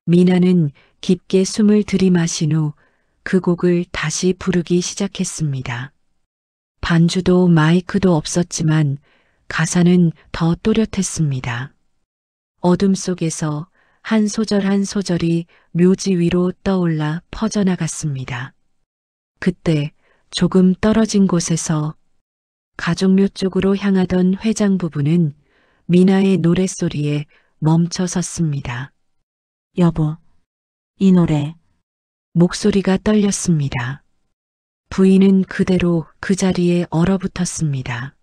미나는 깊게 숨을 들이마신 후 그 곡을 다시 부르기 시작했습니다. 반주도 마이크도 없었지만 가사는 더 또렷했습니다. 어둠 속에서 한 소절 한 소절이 묘지 위로 떠올라 퍼져나갔습니다. 그때 조금 떨어진 곳에서 가족묘 쪽으로 향하던 회장 부부는 미나의 노랫소리에 멈춰 섰습니다. 여보, 이 노래. 목소리가 떨렸습니다. 부인은 그대로 그 자리에 얼어붙었습니다.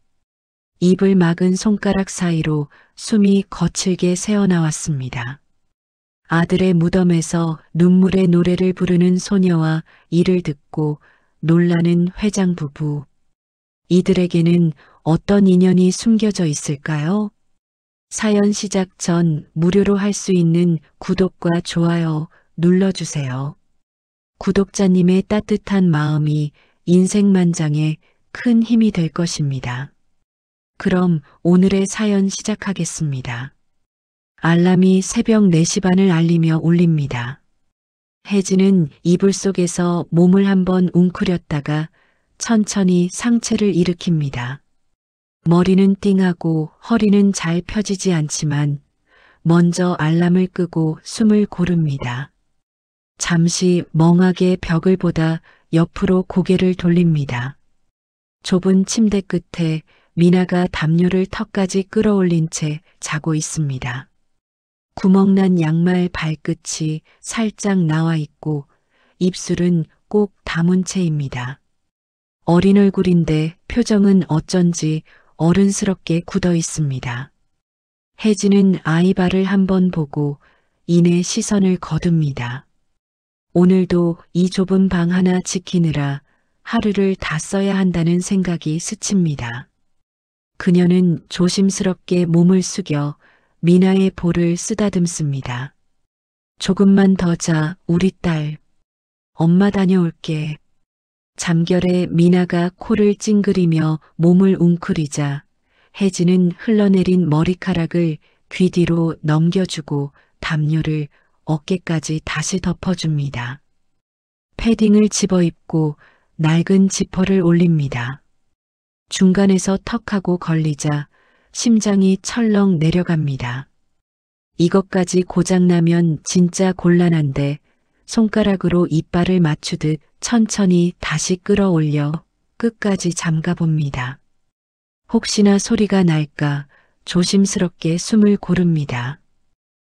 입을 막은 손가락 사이로 숨이 거칠게 새어나왔습니다. 아들의 무덤에서 눈물의 노래를 부르는 소녀와 이를 듣고 놀라는 회장 부부. 이들에게는 어떤 인연이 숨겨져 있을까요? 사연 시작 전 무료로 할 수 있는 구독과 좋아요 눌러주세요. 구독자님의 따뜻한 마음이 인생만장에 큰 힘이 될 것입니다. 그럼 오늘의 사연 시작하겠습니다. 알람이 새벽 4시 반을 알리며 울립니다. 혜진은 이불 속에서 몸을 한번 웅크렸다가 천천히 상체를 일으킵니다. 머리는 띵하고 허리는 잘 펴지지 않지만 먼저 알람을 끄고 숨을 고릅니다. 잠시 멍하게 벽을 보다 옆으로 고개를 돌립니다. 좁은 침대 끝에 미나가 담요를 턱까지 끌어올린 채 자고 있습니다. 구멍난 양말 발끝이 살짝 나와 있고 입술은 꼭 다문 채입니다. 어린 얼굴인데 표정은 어쩐지 어른스럽게 굳어 있습니다. 혜진은 아이 발을 한번 보고 이내 시선을 거둡니다. 오늘도 이 좁은 방 하나 지키느라 하루를 다 써야 한다는 생각이 스칩니다. 그녀는 조심스럽게 몸을 숙여 미나의 볼을 쓰다듬습니다. 조금만 더 자, 우리 딸. 엄마 다녀올게. 잠결에 미나가 코를 찡그리며 몸을 웅크리자 혜진은 흘러내린 머리카락을 귀 뒤로 넘겨주고 담요를 어깨까지 다시 덮어줍니다. 패딩을 집어입고 낡은 지퍼를 올립니다. 중간에서 턱하고 걸리자 심장이 철렁 내려갑니다. 이것까지 고장나면 진짜 곤란한데 손가락으로 이빨을 맞추듯 천천히 다시 끌어올려 끝까지 잠가봅니다. 혹시나 소리가 날까 조심스럽게 숨을 고릅니다.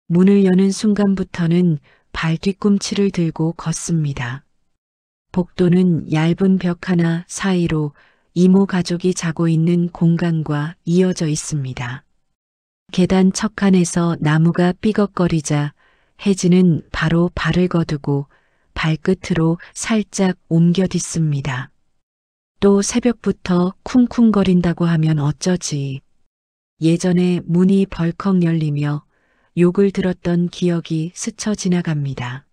문을 여는 순간부터는 발 뒤꿈치를 들고 걷습니다. 복도는 얇은 벽 하나 사이로 이모 가족이 자고 있는 공간과 이어져 있습니다. 계단 척간에서 나무가 삐걱거리자 혜진은 바로 발을 거두고 발끝으로 살짝 옮겨 딛습니다. 또 새벽부터 쿵쿵거린다고 하면 어쩌지. 예전에 문이 벌컥 열리며 욕을 들었던 기억이 스쳐 지나갑니다.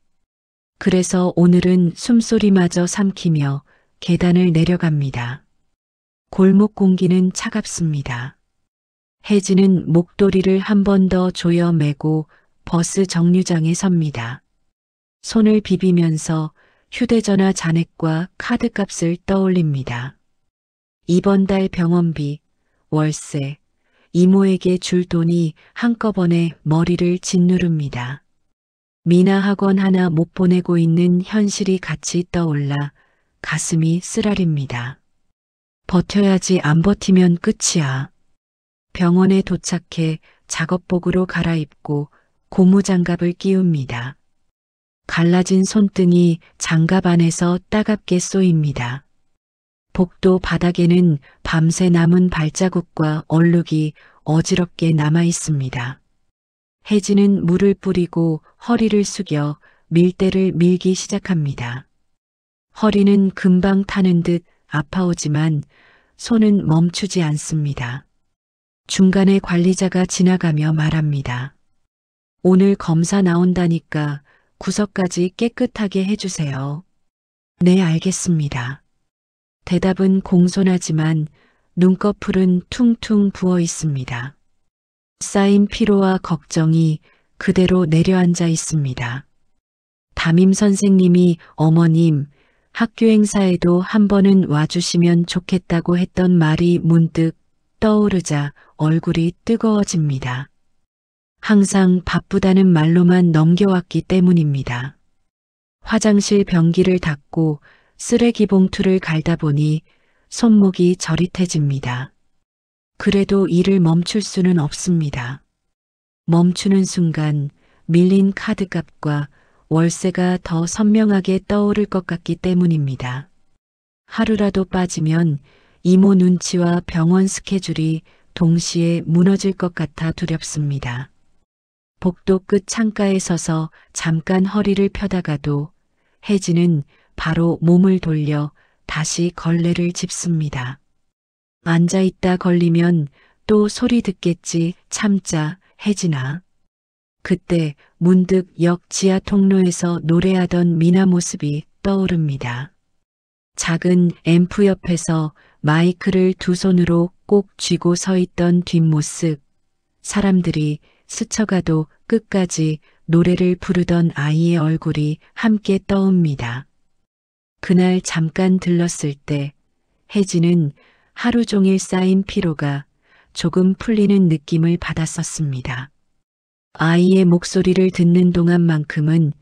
그래서 오늘은 숨소리마저 삼키며 계단을 내려갑니다. 골목 공기는 차갑습니다. 혜진은 목도리를 한 번 더 조여 매고 버스 정류장에 섭니다. 손을 비비면서 휴대전화 잔액과 카드값을 떠올립니다. 이번 달 병원비, 월세, 이모에게 줄 돈이 한꺼번에 머리를 짓누릅니다. 미나 학원 하나 못 보내고 있는 현실이 같이 떠올라 가슴이 쓰라립니다. 버텨야지 안 버티면 끝이야. 병원에 도착해 작업복으로 갈아입고 고무장갑을 끼웁니다. 갈라진 손등이 장갑 안에서 따갑게 쏘입니다. 복도 바닥에는 밤새 남은 발자국과 얼룩이 어지럽게 남아 있습니다. 혜진은 물을 뿌리고 허리를 숙여 밀대를 밀기 시작합니다. 허리는 금방 타는 듯 아파오지만 손은 멈추지 않습니다. 중간에 관리자가 지나가며 말합니다. 오늘 검사 나온다니까 구석까지 깨끗하게 해주세요. 네, 알겠습니다. 대답은 공손하지만 눈꺼풀은 퉁퉁 부어 있습니다. 쌓인 피로와 걱정이 그대로 내려앉아 있습니다. 담임 선생님이 어머님, 학교 행사에도 한 번은 와주시면 좋겠다고 했던 말이 문득 떠오르자 얼굴이 뜨거워집니다. 항상 바쁘다는 말로만 넘겨왔기 때문입니다. 화장실 변기를 닫고 쓰레기 봉투를 갈다 보니 손목이 저릿해집니다. 그래도 일을 멈출 수는 없습니다. 멈추는 순간 밀린 카드값과 월세가 더 선명하게 떠오를 것 같기 때문입니다. 하루라도 빠지면 이모 눈치와 병원 스케줄이 동시에 무너질 것 같아 두렵습니다. 복도 끝 창가에 서서 잠깐 허리를 펴다가도 혜진은 바로 몸을 돌려 다시 걸레를 짚습니다. 앉아있다 걸리면 또 소리 듣겠지 참자 혜진아. 그때 문득 역 지하 통로에서 노래하던 미나 모습이 떠오릅니다. 작은 앰프 옆에서 마이크를 두 손으로 꼭 쥐고 서 있던 뒷모습. 사람들이 스쳐가도 끝까지 노래를 부르던 아이의 얼굴이 함께 떠옵니다. 그날 잠깐 들렀을 때 혜진은 하루 종일 쌓인 피로가 조금 풀리는 느낌을 받았었습니다. 아이의 목소리를 듣는 동안만큼은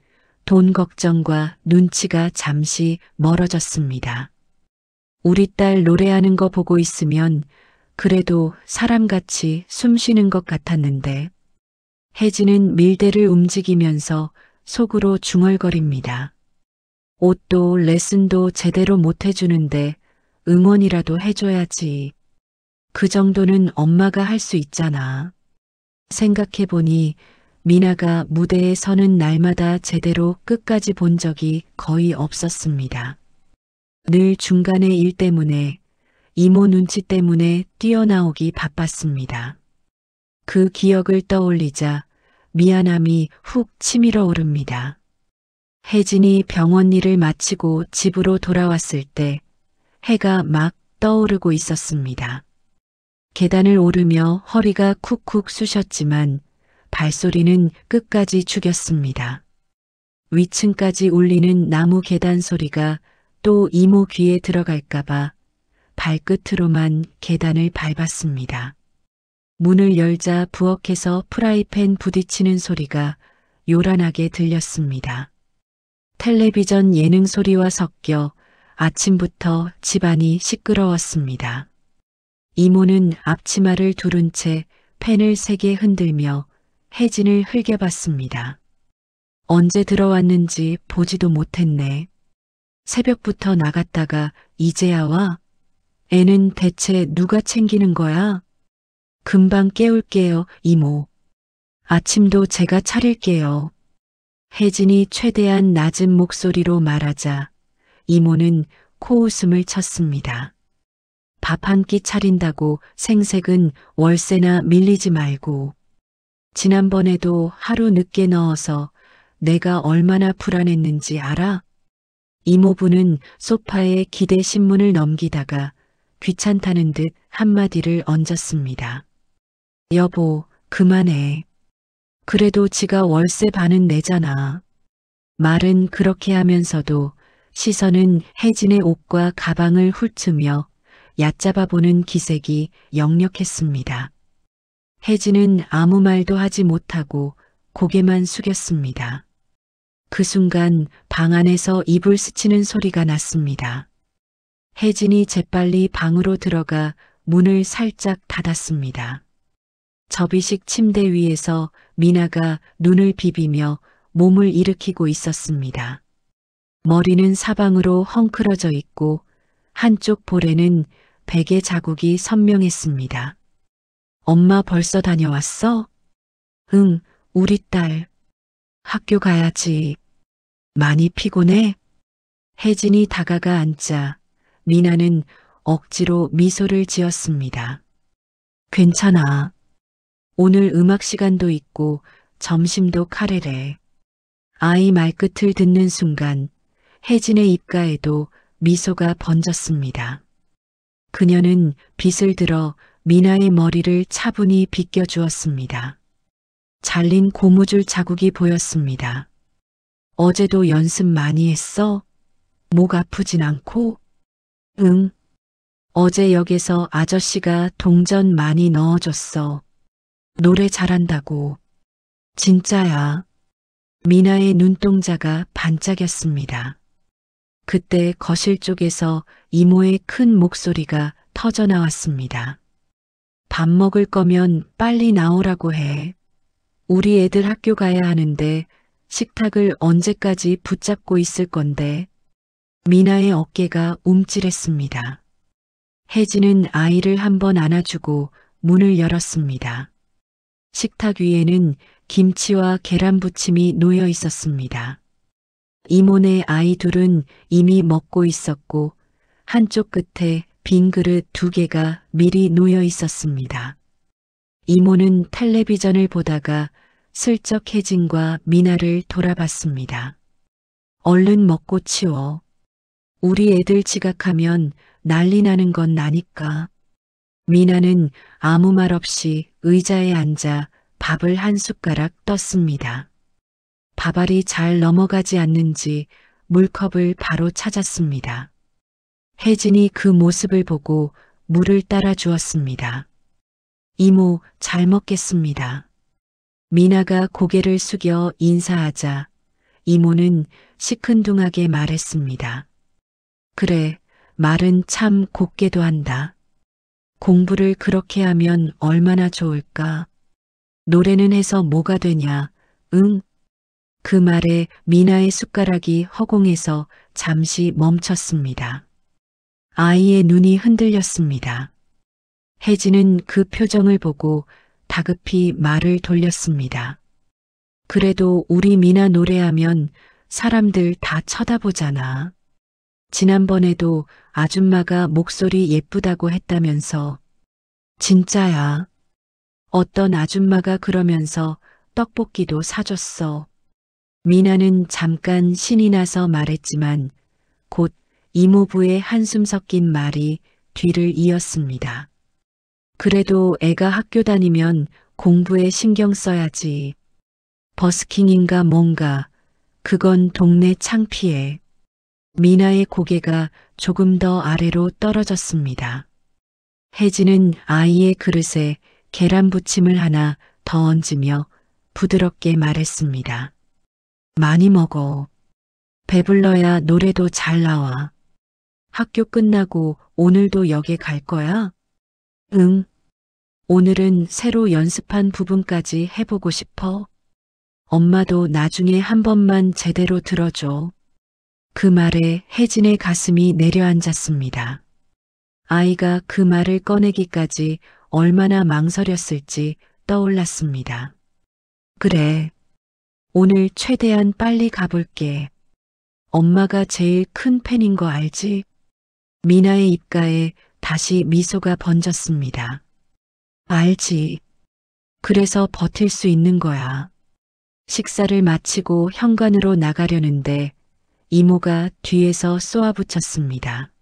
돈 걱정과 눈치가 잠시 멀어졌습니다. 우리 딸 노래하는 거 보고 있으면 그래도 사람같이 숨 쉬는 것 같았는데 혜진은 밀대를 움직이면서 속으로 중얼거립니다. 옷도 레슨도 제대로 못 해주는데 응원이라도 해줘야지. 그 정도는 엄마가 할 수 있잖아. 생각해보니 미나가 무대에 서는 날마다 제대로 끝까지 본 적이 거의 없었습니다. 늘 중간에 일 때문에 이모 눈치 때문에 뛰어나오기 바빴습니다. 그 기억을 떠올리자 미안함이 훅 치밀어 오릅니다. 혜진이 병원 일을 마치고 집으로 돌아왔을 때 해가 막 떠오르고 있었습니다. 계단을 오르며 허리가 쿡쿡 쑤셨지만 발소리는 끝까지 죽였습니다. 위층까지 울리는 나무 계단 소리가 또 이모 귀에 들어갈까봐 발끝으로만 계단을 밟았습니다. 문을 열자 부엌에서 프라이팬 부딪히는 소리가 요란하게 들렸습니다. 텔레비전 예능 소리와 섞여 아침부터 집안이 시끄러웠습니다. 이모는 앞치마를 두른 채 펜을 세게 흔들며 혜진을 흘겨봤습니다. 언제 들어왔는지 보지도 못했네. 새벽부터 나갔다가 이제야 와? 애는 대체 누가 챙기는 거야? 금방 깨울게요, 이모. 아침도 제가 차릴게요. 혜진이 최대한 낮은 목소리로 말하자 이모는 코웃음을 쳤습니다. 밥 한 끼 차린다고 생색은 월세나 밀리지 말고. 지난번에도 하루 늦게 넣어서 내가 얼마나 불안했는지 알아? 이모부는 소파에 기대 신문을 넘기다가 귀찮다는 듯 한마디를 얹었습니다. 여보, 그만해. 그래도 지가 월세 반은 내잖아. 말은 그렇게 하면서도 시선은 혜진의 옷과 가방을 훑으며 얕잡아 보는 기색이 역력했습니다. 혜진은 아무 말도 하지 못하고 고개만 숙였습니다. 그 순간 방 안에서 이불 스치는 소리가 났습니다. 혜진이 재빨리 방으로 들어가 문을 살짝 닫았습니다. 접이식 침대 위에서 미나가 눈을 비비며 몸을 일으키고 있었습니다. 머리는 사방으로 헝클어져 있고 한쪽 볼에는 베개 자국이 선명했습니다. 엄마 벌써 다녀왔어? 응, 우리 딸. 학교 가야지. 많이 피곤해? 혜진이 다가가 앉자 미나는 억지로 미소를 지었습니다. 괜찮아. 오늘 음악 시간도 있고 점심도 카레래. 아이 말끝을 듣는 순간 혜진의 입가에도 미소가 번졌습니다. 그녀는 빗을 들어 미나의 머리를 차분히 빗겨주었습니다. 잘린 고무줄 자국이 보였습니다. 어제도 연습 많이 했어? 목 아프진 않고? 응. 어제 역에서 아저씨가 동전 많이 넣어줬어. 노래 잘한다고. 진짜야. 미나의 눈동자가 반짝였습니다. 그때 거실 쪽에서 이모의 큰 목소리가 터져 나왔습니다. 밥 먹을 거면 빨리 나오라고 해. 우리 애들 학교 가야 하는데 식탁을 언제까지 붙잡고 있을 건데. 미나의 어깨가 움찔했습니다. 혜진은 아이를 한번 안아주고 문을 열었습니다. 식탁 위에는 김치와 계란 부침이 놓여 있었습니다. 이모네 아이 둘은 이미 먹고 있었고 한쪽 끝에 빈 그릇 2개가 미리 놓여 있었습니다. 이모는 텔레비전을 보다가 슬쩍 혜진과 미나를 돌아봤습니다. 얼른 먹고 치워. 우리 애들 지각하면 난리 나는 건 나니까. 미나는 아무 말 없이 의자에 앉아 밥을 한 숟가락 떴습니다. 밥알이 잘 넘어가지 않는지 물컵을 바로 찾았습니다. 혜진이 그 모습을 보고 물을 따라 주었습니다. 이모, 잘 먹겠습니다. 미나가 고개를 숙여 인사하자 이모는 시큰둥하게 말했습니다. 그래, 말은 참 곱게도 한다. 공부를 그렇게 하면 얼마나 좋을까? 노래는 해서 뭐가 되냐? 응? 그 말에 미나의 숟가락이 허공에서 잠시 멈췄습니다. 아이의 눈이 흔들렸습니다. 혜진은 그 표정을 보고 다급히 말을 돌렸습니다. 그래도 우리 미나 노래하면 사람들 다 쳐다보잖아. 지난번에도 아줌마가 목소리 예쁘다고 했다면서. 진짜야. 어떤 아줌마가 그러면서 떡볶이도 사줬어. 미나는 잠깐 신이 나서 말했지만 곧 이모부의 한숨 섞인 말이 뒤를 이었습니다. 그래도 애가 학교 다니면 공부에 신경 써야지. 버스킹인가 뭔가. 그건 동네 창피해. 미나의 고개가 조금 더 아래로 떨어졌습니다. 혜진은 아이의 그릇에 계란 부침을 하나 더 얹으며 부드럽게 말했습니다. 많이 먹어. 배불러야 노래도 잘 나와. 학교 끝나고 오늘도 역에 갈 거야? 응. 오늘은 새로 연습한 부분까지 해보고 싶어. 엄마도 나중에 한 번만 제대로 들어줘. 그 말에 혜진의 가슴이 내려앉았습니다. 아이가 그 말을 꺼내기까지 얼마나 망설였을지 떠올랐습니다. 그래. 오늘 최대한 빨리 가볼게. 엄마가 제일 큰 팬인 거 알지? 미나의 입가에 다시 미소가 번졌습니다. 알지. 그래서 버틸 수 있는 거야. 식사를 마치고 현관으로 나가려는데 이모가 뒤에서 쏘아붙였습니다.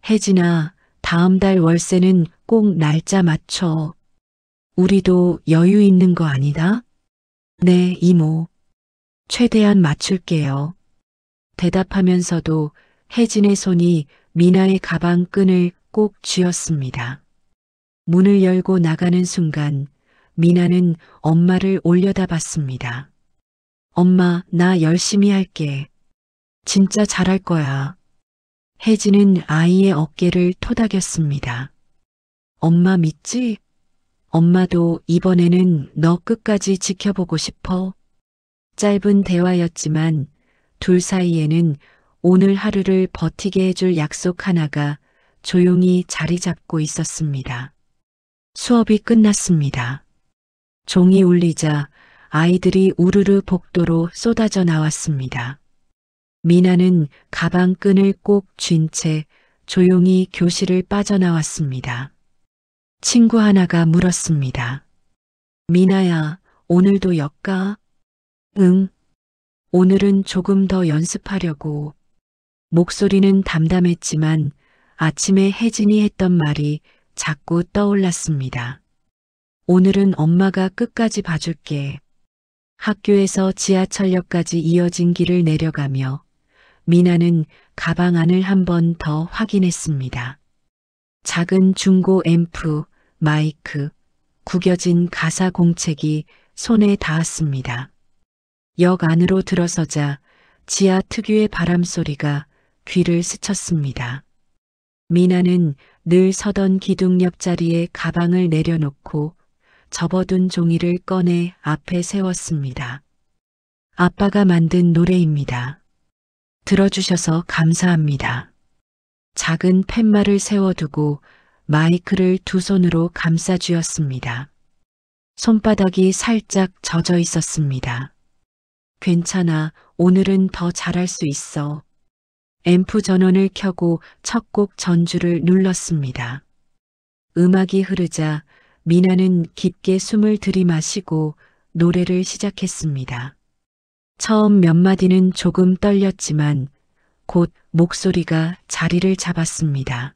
혜진아, 다음 달 월세는 꼭 날짜 맞춰. 우리도 여유 있는 거 아니다? 네, 이모. 최대한 맞출게요. 대답하면서도 혜진의 손이 미나의 가방 끈을 꼭 쥐었습니다. 문을 열고 나가는 순간 미나는 엄마를 올려다봤습니다. 엄마, 나 열심히 할게. 진짜 잘할 거야. 혜진은 아이의 어깨를 토닥였습니다. 엄마 믿지? 엄마도 이번에는 너 끝까지 지켜보고 싶어. 짧은 대화였지만 둘 사이에는 오늘 하루를 버티게 해줄 약속 하나가 조용히 자리 잡고 있었습니다. 수업이 끝났습니다. 종이 울리자 아이들이 우르르 복도로 쏟아져 나왔습니다. 미나는 가방 끈을 꼭 쥔 채 조용히 교실을 빠져나왔습니다. 친구 하나가 물었습니다. 미나야, 오늘도 역 가? 응. 오늘은 조금 더 연습하려고. 목소리는 담담했지만 아침에 혜진이 했던 말이 자꾸 떠올랐습니다. 오늘은 엄마가 끝까지 봐줄게. 학교에서 지하철역까지 이어진 길을 내려가며 미나는 가방 안을 한 번 더 확인했습니다. 작은 중고 앰프, 마이크, 구겨진 가사 공책이 손에 닿았습니다. 역 안으로 들어서자 지하 특유의 바람 소리가 귀를 스쳤습니다. 미나는 늘 서던 기둥 옆자리에 가방을 내려놓고 접어둔 종이를 꺼내 앞에 세웠습니다. 아빠가 만든 노래입니다. 들어주셔서 감사합니다. 작은 팻말을 세워두고 마이크를 두 손으로 감싸 쥐었습니다. 손바닥이 살짝 젖어 있었습니다. 괜찮아, 오늘은 더 잘할 수 있어. 앰프 전원을 켜고 첫 곡 전주를 눌렀습니다. 음악이 흐르자 미나는 깊게 숨을 들이마시고 노래를 시작했습니다. 처음 몇 마디는 조금 떨렸지만 곧 목소리가 자리를 잡았습니다.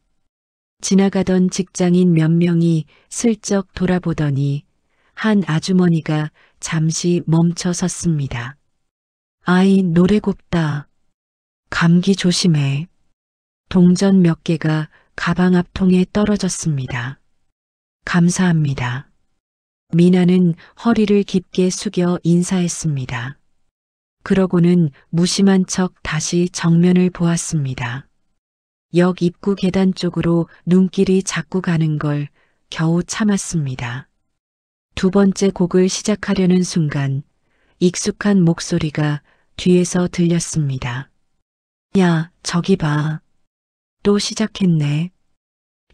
지나가던 직장인 몇 명이 슬쩍 돌아보더니 한 아주머니가 잠시 멈춰 섰습니다. 아이, 노래 곱다. 감기 조심해. 동전 몇 개가 가방 앞통에 떨어졌습니다. 감사합니다. 미나는 허리를 깊게 숙여 인사했습니다. 그러고는 무심한 척 다시 정면을 보았습니다. 역 입구 계단 쪽으로 눈길이 자꾸 가는 걸 겨우 참았습니다. 두 번째 곡을 시작하려는 순간 익숙한 목소리가 뒤에서 들렸습니다. 야, 저기 봐. 또 시작했네.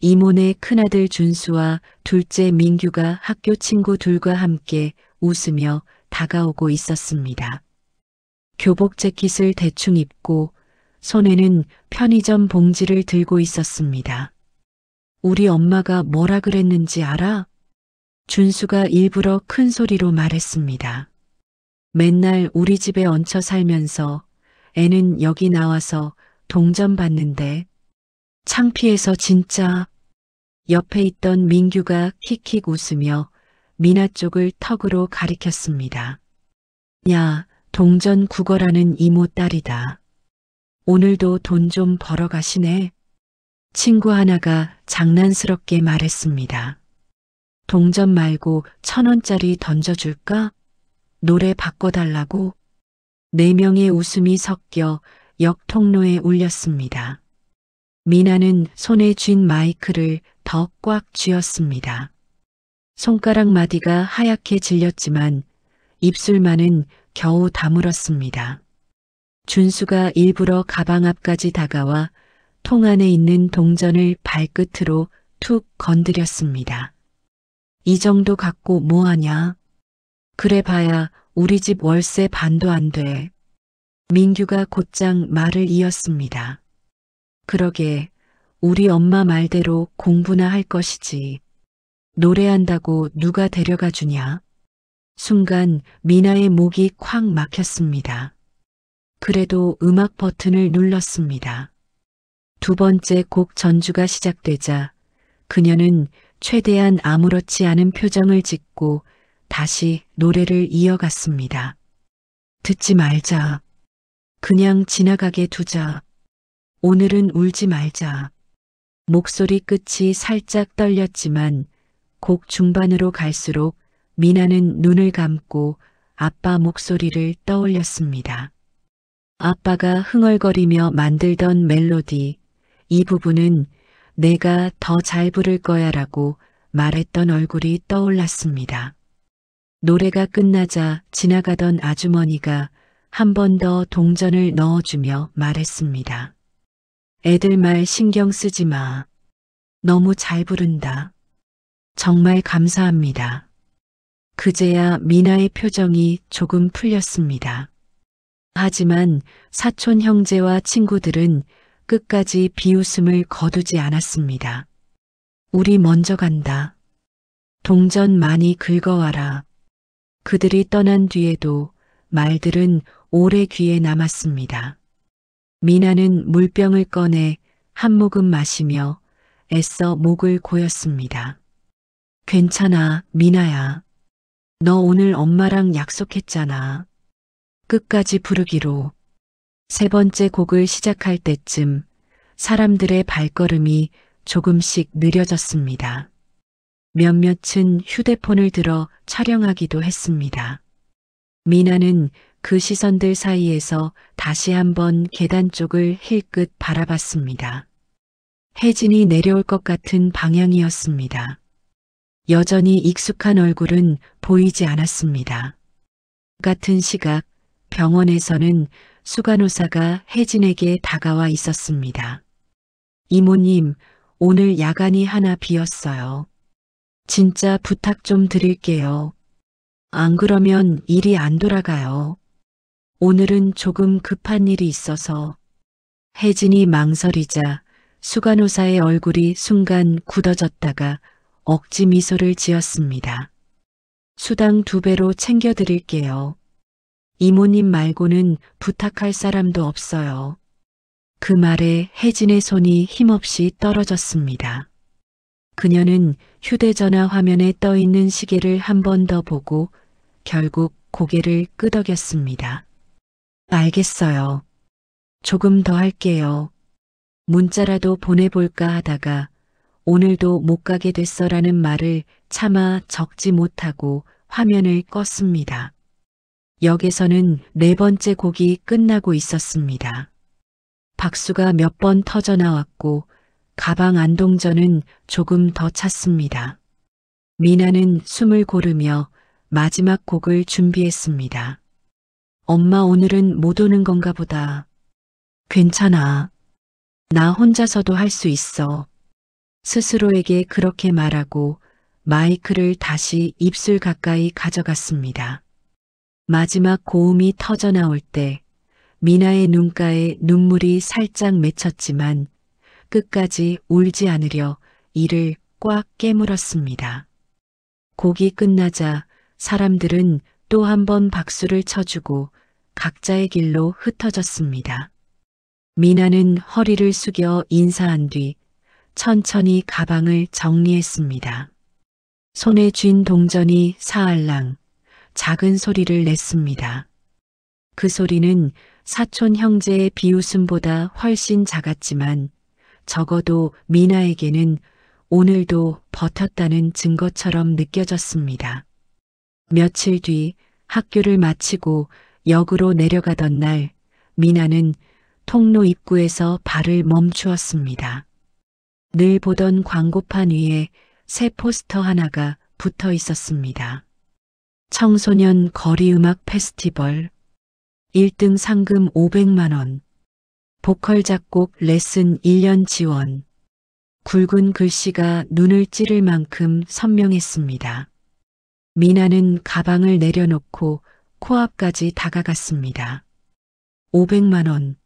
이모네 큰아들 준수와 둘째 민규가 학교 친구 둘과 함께 웃으며 다가오고 있었습니다. 교복 재킷을 대충 입고 손에는 편의점 봉지를 들고 있었습니다. 우리 엄마가 뭐라 그랬는지 알아? 준수가 일부러 큰 소리로 말했습니다. 맨날 우리 집에 얹혀 살면서 애는 여기 나와서 동전 받는데 창피해서 진짜. 옆에 있던 민규가 킥킥 웃으며 미나 쪽을 턱으로 가리켰습니다. 야, 동전 국어라는 이모 딸이다. 오늘도 돈 좀 벌어 가시네. 친구 하나가 장난스럽게 말했습니다. 동전 말고 1,000원짜리 던져줄까? 노래 바꿔달라고? 4명의 웃음이 섞여 역 통로에 울렸습니다. 미나는 손에 쥔 마이크를 더 꽉 쥐었습니다. 손가락 마디가 하얗게 질렸지만 입술만은 겨우 다물었습니다. 준수가 일부러 가방 앞까지 다가와 통 안에 있는 동전을 발끝으로 툭 건드렸습니다. 이 정도 갖고 뭐하냐? 그래 봐야 우리 집 월세 반도 안 돼. 민규가 곧장 말을 이었습니다. 그러게 우리 엄마 말대로 공부나 할 것이지. 노래한다고 누가 데려가 주냐? 순간 미나의 목이 콱 막혔습니다. 그래도 음악 버튼을 눌렀습니다. 두 번째 곡 전주가 시작되자 그녀는 최대한 아무렇지 않은 표정을 짓고 다시 노래를 이어갔습니다. 듣지 말자. 그냥 지나가게 두자. 오늘은 울지 말자. 목소리 끝이 살짝 떨렸지만 곡 중반으로 갈수록 미나는 눈을 감고 아빠 목소리를 떠올렸습니다. 아빠가 흥얼거리며 만들던 멜로디, 이 부분은 내가 더 잘 부를 거야 라고 말했던 얼굴이 떠올랐습니다. 노래가 끝나자 지나가던 아주머니가 한 번 더 동전을 넣어주며 말했습니다. 애들 말 신경 쓰지 마. 너무 잘 부른다. 정말 감사합니다. 그제야 미나의 표정이 조금 풀렸습니다. 하지만 사촌 형제와 친구들은 끝까지 비웃음을 거두지 않았습니다. 우리 먼저 간다. 동전 많이 긁어와라. 그들이 떠난 뒤에도 말들은 오래 귀에 남았습니다. 미나는 물병을 꺼내 한 모금 마시며 애써 목을 고였습니다. 괜찮아, 미나야. 너 오늘 엄마랑 약속했잖아. 끝까지 부르기로. 세 번째 곡을 시작할 때쯤 사람들의 발걸음이 조금씩 느려졌습니다. 몇몇은 휴대폰을 들어 촬영하기도 했습니다. 미나는 그 시선들 사이에서 다시 한번 계단 쪽을 힐끗 바라봤습니다. 혜진이 내려올 것 같은 방향이었습니다. 여전히 익숙한 얼굴은 보이지 않았습니다. 같은 시각 병원에서는 수간호사가 혜진에게 다가와 있었습니다. 이모님, 오늘 야간이 하나 비었어요. 진짜 부탁 좀 드릴게요. 안 그러면 일이 안 돌아가요. 오늘은 조금 급한 일이 있어서. 혜진이 망설이자 수간호사의 얼굴이 순간 굳어졌다가 억지 미소를 지었습니다. 수당 2배로 챙겨드릴게요. 이모님 말고는 부탁할 사람도 없어요. 그 말에 혜진의 손이 힘없이 떨어졌습니다. 그녀는 휴대전화 화면에 떠 있는 시계를 한 번 더 보고 결국 고개를 끄덕였습니다. 알겠어요. 조금 더 할게요. 문자라도 보내볼까 하다가 오늘도 못 가게 됐어라는 말을 차마 적지 못하고 화면을 껐습니다. 역에서는 4번째 곡이 끝나고 있었습니다. 박수가 몇 번 터져 나왔고 가방 안동전은 조금 더 찼습니다. 미나는 숨을 고르며 마지막 곡을 준비했습니다. 엄마 오늘은 못 오는 건가 보다. 괜찮아. 나 혼자서도 할 수 있어. 스스로에게 그렇게 말하고 마이크를 다시 입술 가까이 가져갔습니다. 마지막 고음이 터져 나올 때 미나의 눈가에 눈물이 살짝 맺혔지만 끝까지 울지 않으려 이를 꽉 깨물었습니다. 곡이 끝나자 사람들은 또 한 번 박수를 쳐주고 각자의 길로 흩어졌습니다. 미나는 허리를 숙여 인사한 뒤 천천히 가방을 정리했습니다. 손에 쥔 동전이 사알랑 작은 소리를 냈습니다. 그 소리는 사촌 형제의 비웃음보다 훨씬 작았지만 적어도 미나에게는 오늘도 버텼다는 증거처럼 느껴졌습니다. 며칠 뒤 학교를 마치고 역으로 내려가던 날 미나는 통로 입구에서 발을 멈추었습니다. 늘 보던 광고판 위에 새 포스터 하나가 붙어 있었습니다. 청소년 거리음악 페스티벌 1등 상금 500만 원 보컬 작곡 레슨 1년 지원. 굵은 글씨가 눈을 찌를 만큼 선명했습니다. 미나는 가방을 내려놓고 코앞까지 다가갔습니다. 500만 원.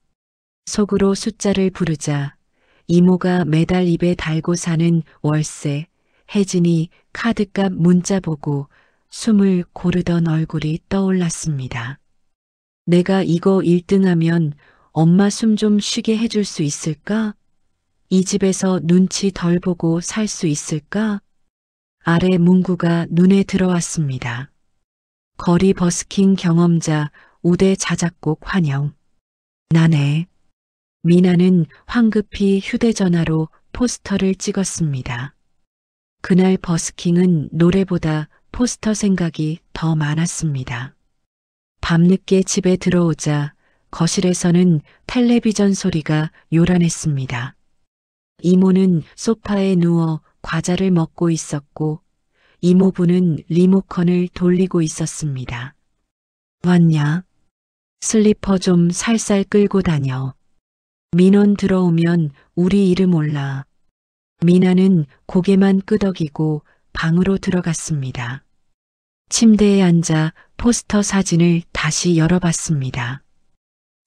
속으로 숫자를 부르자 이모가 매달 입에 달고 사는 월세, 혜진이 카드값 문자 보고 숨을 고르던 얼굴이 떠올랐습니다. 내가 이거 1등하면 엄마 숨 좀 쉬게 해줄 수 있을까? 이 집에서 눈치 덜 보고 살 수 있을까? 아래 문구가 눈에 들어왔습니다. 거리 버스킹 경험자 우대 자작곡 환영. 나네. 미나는 황급히 휴대전화로 포스터를 찍었습니다. 그날 버스킹은 노래보다 포스터 생각이 더 많았습니다. 밤늦게 집에 들어오자 거실에서는 텔레비전 소리가 요란했습니다. 이모는 소파에 누워 과자를 먹고 있었고 이모부는 리모컨을 돌리고 있었습니다. 왔냐? 슬리퍼 좀 살살 끌고 다녀. 민원 들어오면 우리 이름 올라. 미나는 고개만 끄덕이고 방으로 들어갔습니다. 침대에 앉아 포스터 사진을 다시 열어봤습니다.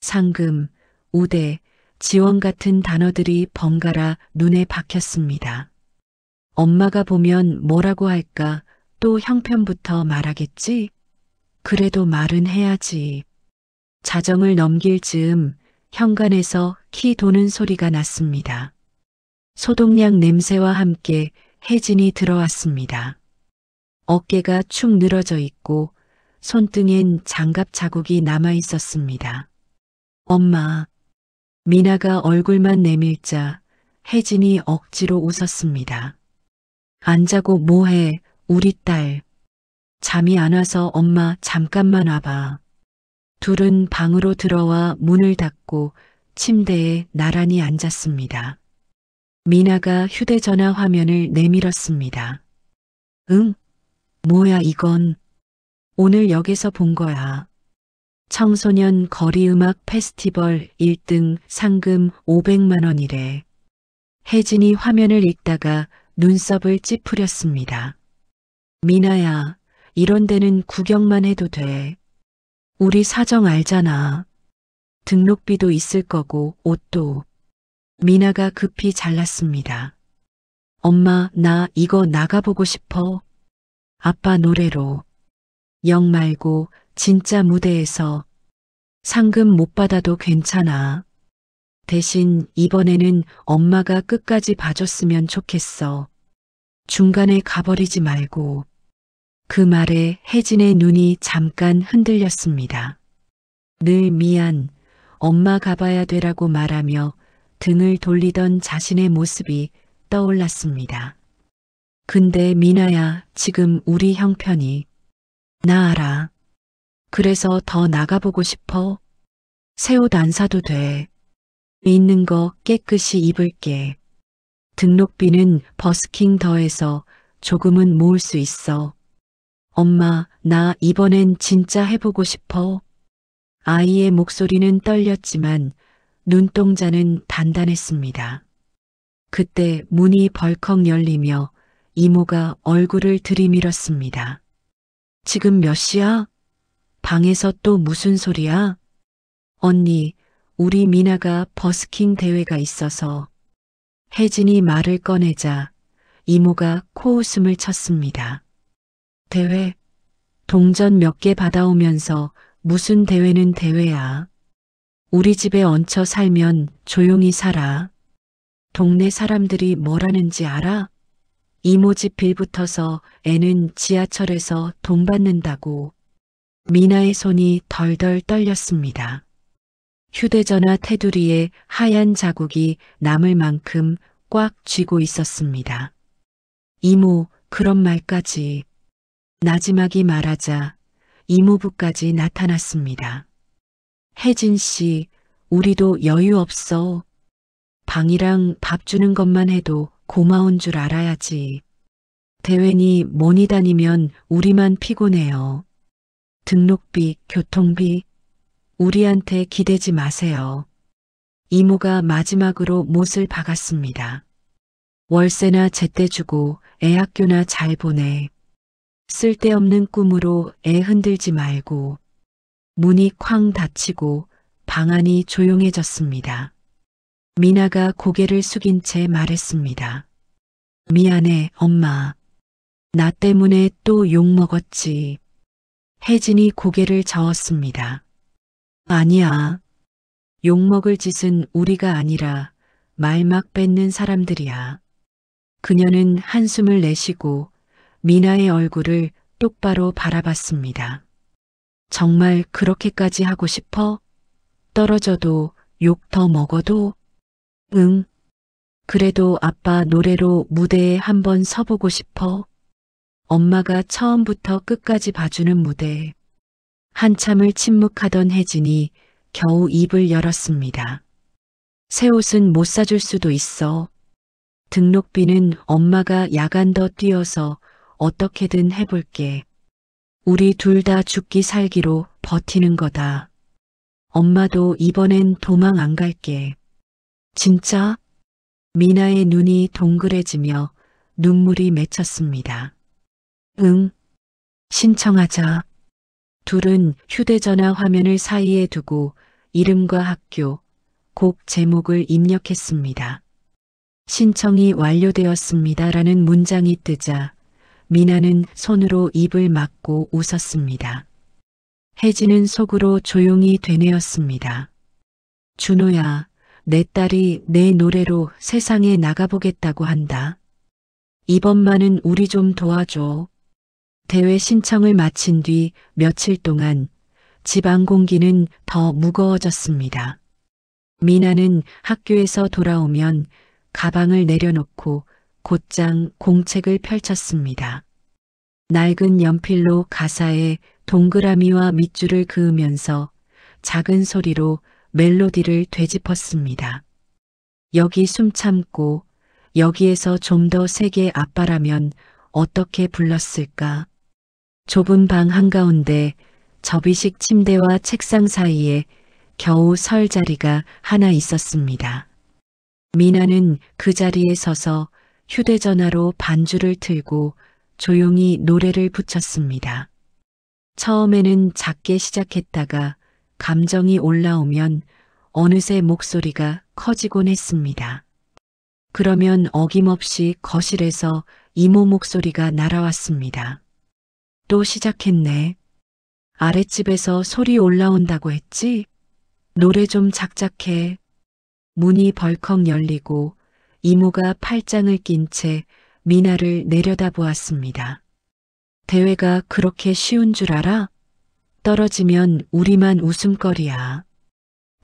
상금, 우대, 지원 같은 단어들이 번갈아 눈에 박혔습니다. 엄마가 보면 뭐라고 할까? 또 형편부터 말하겠지? 그래도 말은 해야지. 자정을 넘길 즈음 현관에서 키 도는 소리가 났습니다. 소독약 냄새와 함께 혜진이 들어왔습니다. 어깨가 축 늘어져 있고 손등엔 장갑 자국이 남아 있었습니다. 엄마. 미나가 얼굴만 내밀자 혜진이 억지로 웃었습니다. 안 자고 뭐해, 우리 딸. 잠이 안 와서 엄마 잠깐만 와봐. 둘은 방으로 들어와 문을 닫고 침대에 나란히 앉았습니다. 미나가 휴대전화 화면을 내밀었습니다. 응? 뭐야 이건? 오늘 역에서 본 거야. 청소년 거리음악 페스티벌 1등 상금 500만 원이래. 혜진이 화면을 읽다가 눈썹을 찌푸렸습니다. 미나야, 이런 데는 구경만 해도 돼. 우리 사정 알잖아. 등록비도 있을 거고 옷도. 미나가 급히 잘랐습니다. 엄마, 나 이거 나가보고 싶어. 아빠 노래로. 역 말고 진짜 무대에서. 상금 못 받아도 괜찮아. 대신 이번에는 엄마가 끝까지 봐줬으면 좋겠어. 중간에 가버리지 말고. 그 말에 혜진의 눈이 잠깐 흔들렸습니다. 늘 미안, 엄마 가봐야 되라고 말하며 등을 돌리던 자신의 모습이 떠올랐습니다. 근데 미나야, 지금 우리 형편이. 나 알아. 그래서 더 나가보고 싶어. 새 옷 안 사도 돼. 있는 거 깨끗이 입을게. 등록비는 버스킹 더해서 조금은 모을 수 있어. 엄마, 나 이번엔 진짜 해보고 싶어. 아이의 목소리는 떨렸지만 눈동자는 단단했습니다. 그때 문이 벌컥 열리며 이모가 얼굴을 들이밀었습니다. 지금 몇 시야? 방에서 또 무슨 소리야? 언니, 우리 미나가 버스킹 대회가 있어서. 혜진이 말을 꺼내자 이모가 코웃음을 쳤습니다. 대회? 동전 몇 개 받아오면서 무슨 대회는 대회야. 우리 집에 얹혀 살면 조용히 살아. 동네 사람들이 뭐라는지 알아? 이모 집 빌붙어서 애는 지하철에서 돈 받는다고. 미나의 손이 덜덜 떨렸습니다. 휴대전화 테두리에 하얀 자국이 남을 만큼 꽉 쥐고 있었습니다. 이모, 그런 말까지. 나지막이 말하자 이모부까지 나타났습니다. 혜진 씨, 우리도 여유 없어. 방이랑 밥 주는 것만 해도 고마운 줄 알아야지. 대회니 뭐니 다니면 우리만 피곤해요. 등록비, 교통비, 우리한테 기대지 마세요. 이모가 마지막으로 못을 박았습니다. 월세나 제때 주고 애 학교나 잘 보내. 쓸데없는 꿈으로 애 흔들지 말고. 문이 쾅 닫히고 방 안이 조용해졌습니다. 미나가 고개를 숙인 채 말했습니다. 미안해, 엄마. 나 때문에 또 욕먹었지. 혜진이 고개를 저었습니다. 아니야. 욕먹을 짓은 우리가 아니라 말 막 뱉는 사람들이야. 그녀는 한숨을 내쉬고 미나의 얼굴을 똑바로 바라봤습니다. 정말 그렇게까지 하고 싶어? 떨어져도 욕 더 먹어도? 응. 그래도 아빠 노래로 무대에 한번 서보고 싶어. 엄마가 처음부터 끝까지 봐주는 무대. 한참을 침묵하던 혜진이 겨우 입을 열었습니다. 새 옷은 못 사줄 수도 있어. 등록비는 엄마가 야간 더 뛰어서 어떻게든 해볼게. 우리 둘 다 죽기 살기로 버티는 거다. 엄마도 이번엔 도망 안 갈게. 진짜? 미나의 눈이 동그래지며 눈물이 맺혔습니다. 응, 신청하자. 둘은 휴대전화 화면을 사이에 두고 이름과 학교, 곡 제목을 입력했습니다. 신청이 완료되었습니다라는 문장이 뜨자 미나는 손으로 입을 막고 웃었습니다. 혜진은 속으로 조용히 되뇌었습니다. 준호야, 내 딸이 내 노래로 세상에 나가보겠다고 한다. 이번만은 우리 좀 도와줘. 대회 신청을 마친 뒤 며칠 동안 집안 공기는 더 무거워졌습니다. 미나는 학교에서 돌아오면 가방을 내려놓고 곧장 공책을 펼쳤습니다. 낡은 연필로 가사에 동그라미와 밑줄을 그으면서 작은 소리로 멜로디를 되짚었습니다. 여기 숨 참고 여기에서 좀 더 세게 압바라면 어떻게 불렀을까? 좁은 방 한가운데 접이식 침대와 책상 사이에 겨우 설 자리가 하나 있었습니다. 미나는 그 자리에 서서 휴대전화로 반주를 틀고 조용히 노래를 붙였습니다. 처음에는 작게 시작했다가 감정이 올라오면 어느새 목소리가 커지곤 했습니다. 그러면 어김없이 거실에서 이모 목소리가 날아왔습니다. 또 시작했네. 아랫집에서 소리 올라온다고 했지? 노래 좀 작작해. 문이 벌컥 열리고 이모가 팔짱을 낀 채 미나를 내려다보았습니다. 대회가 그렇게 쉬운 줄 알아? 떨어지면 우리만 웃음거리야.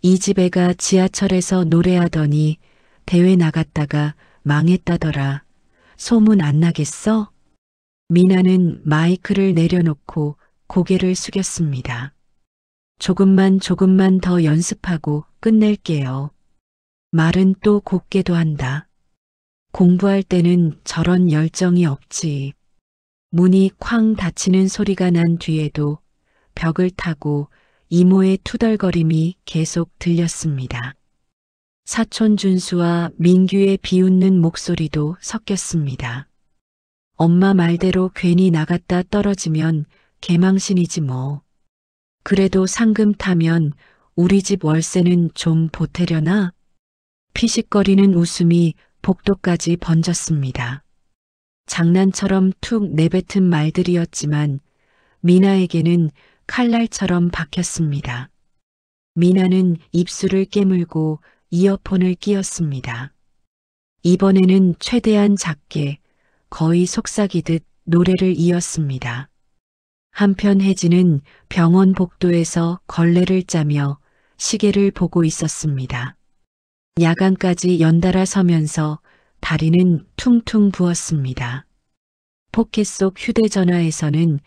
이 집 애가 지하철에서 노래하더니 대회 나갔다가 망했다더라. 소문 안 나겠어? 미나는 마이크를 내려놓고 고개를 숙였습니다. 조금만 더 연습하고 끝낼게요. 말은 또 곱게도 한다. 공부할 때는 저런 열정이 없지. 문이 쾅 닫히는 소리가 난 뒤에도 벽을 타고 이모의 투덜거림이 계속 들렸습니다. 사촌 준수와 민규의 비웃는 목소리도 섞였습니다. 엄마 말대로 괜히 나갔다 떨어지면 개망신이지 뭐. 그래도 상금 타면 우리 집 월세는 좀 보태려나? 피식거리는 웃음이 복도까지 번졌습니다. 장난처럼 툭 내뱉은 말들이었지만 미나에게는 칼날처럼 박혔습니다. 미나는 입술을 깨물고 이어폰을 끼웠습니다. 이번에는 최대한 작게 거의 속삭이듯 노래를 이었습니다. 한편 혜진은 병원 복도에서 걸레를 짜며 시계를 보고 있었습니다. 야간까지 연달아 서면서 다리는 퉁퉁 부었습니다. 포켓 속 휴대전화에서는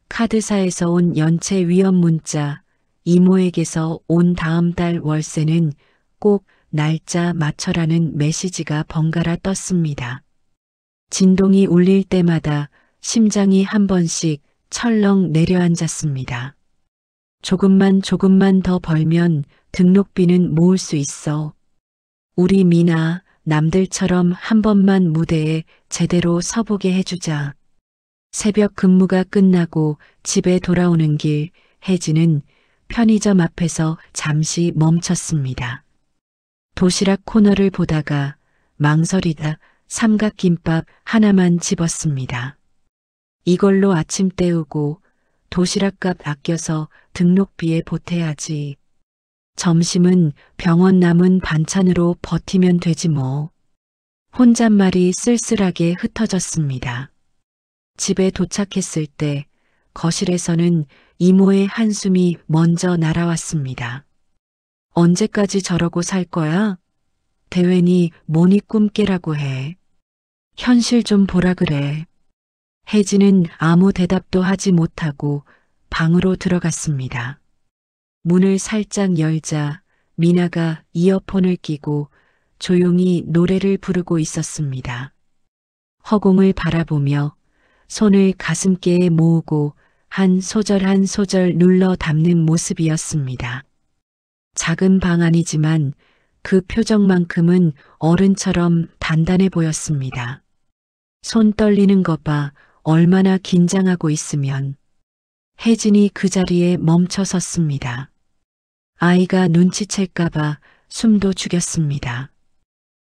카드사에서 온 연체 위험 문자, 이모에게서 온 다음 달 월세는 꼭 날짜 맞춰라는 메시지가 번갈아 떴습니다. 진동이 울릴 때마다 심장이 한 번씩 철렁 내려앉았습니다. 조금만 더 벌면 등록비는 모을 수 있어. 우리 미나 남들처럼 한 번만 무대에 제대로 서보게 해주자. 새벽 근무가 끝나고 집에 돌아오는 길 혜진은 편의점 앞에서 잠시 멈췄습니다. 도시락 코너를 보다가 망설이다 삼각김밥 하나만 집었습니다. 이걸로 아침 때우고 도시락값 아껴서 등록비에 보태야지. 점심은 병원 남은 반찬으로 버티면 되지 뭐. 혼잣말이 쓸쓸하게 흩어졌습니다. 집에 도착했을 때 거실에서는 이모의 한숨이 먼저 날아왔습니다. 언제까지 저러고 살 거야? 대웬이 뭐니 꿈깨라고 해. 현실 좀 보라 그래. 혜진은 아무 대답도 하지 못하고 방으로 들어갔습니다. 문을 살짝 열자 미나가 이어폰을 끼고 조용히 노래를 부르고 있었습니다. 허공을 바라보며 손을 가슴께에 모으고 한 소절 눌러 담는 모습이었습니다. 작은 방 안이지만 그 표정만큼은 어른처럼 단단해 보였습니다. 손 떨리는 것 봐 얼마나 긴장하고 있으면. 혜진이 그 자리에 멈춰 섰습니다. 아이가 눈치챌까봐 숨도 죽였습니다.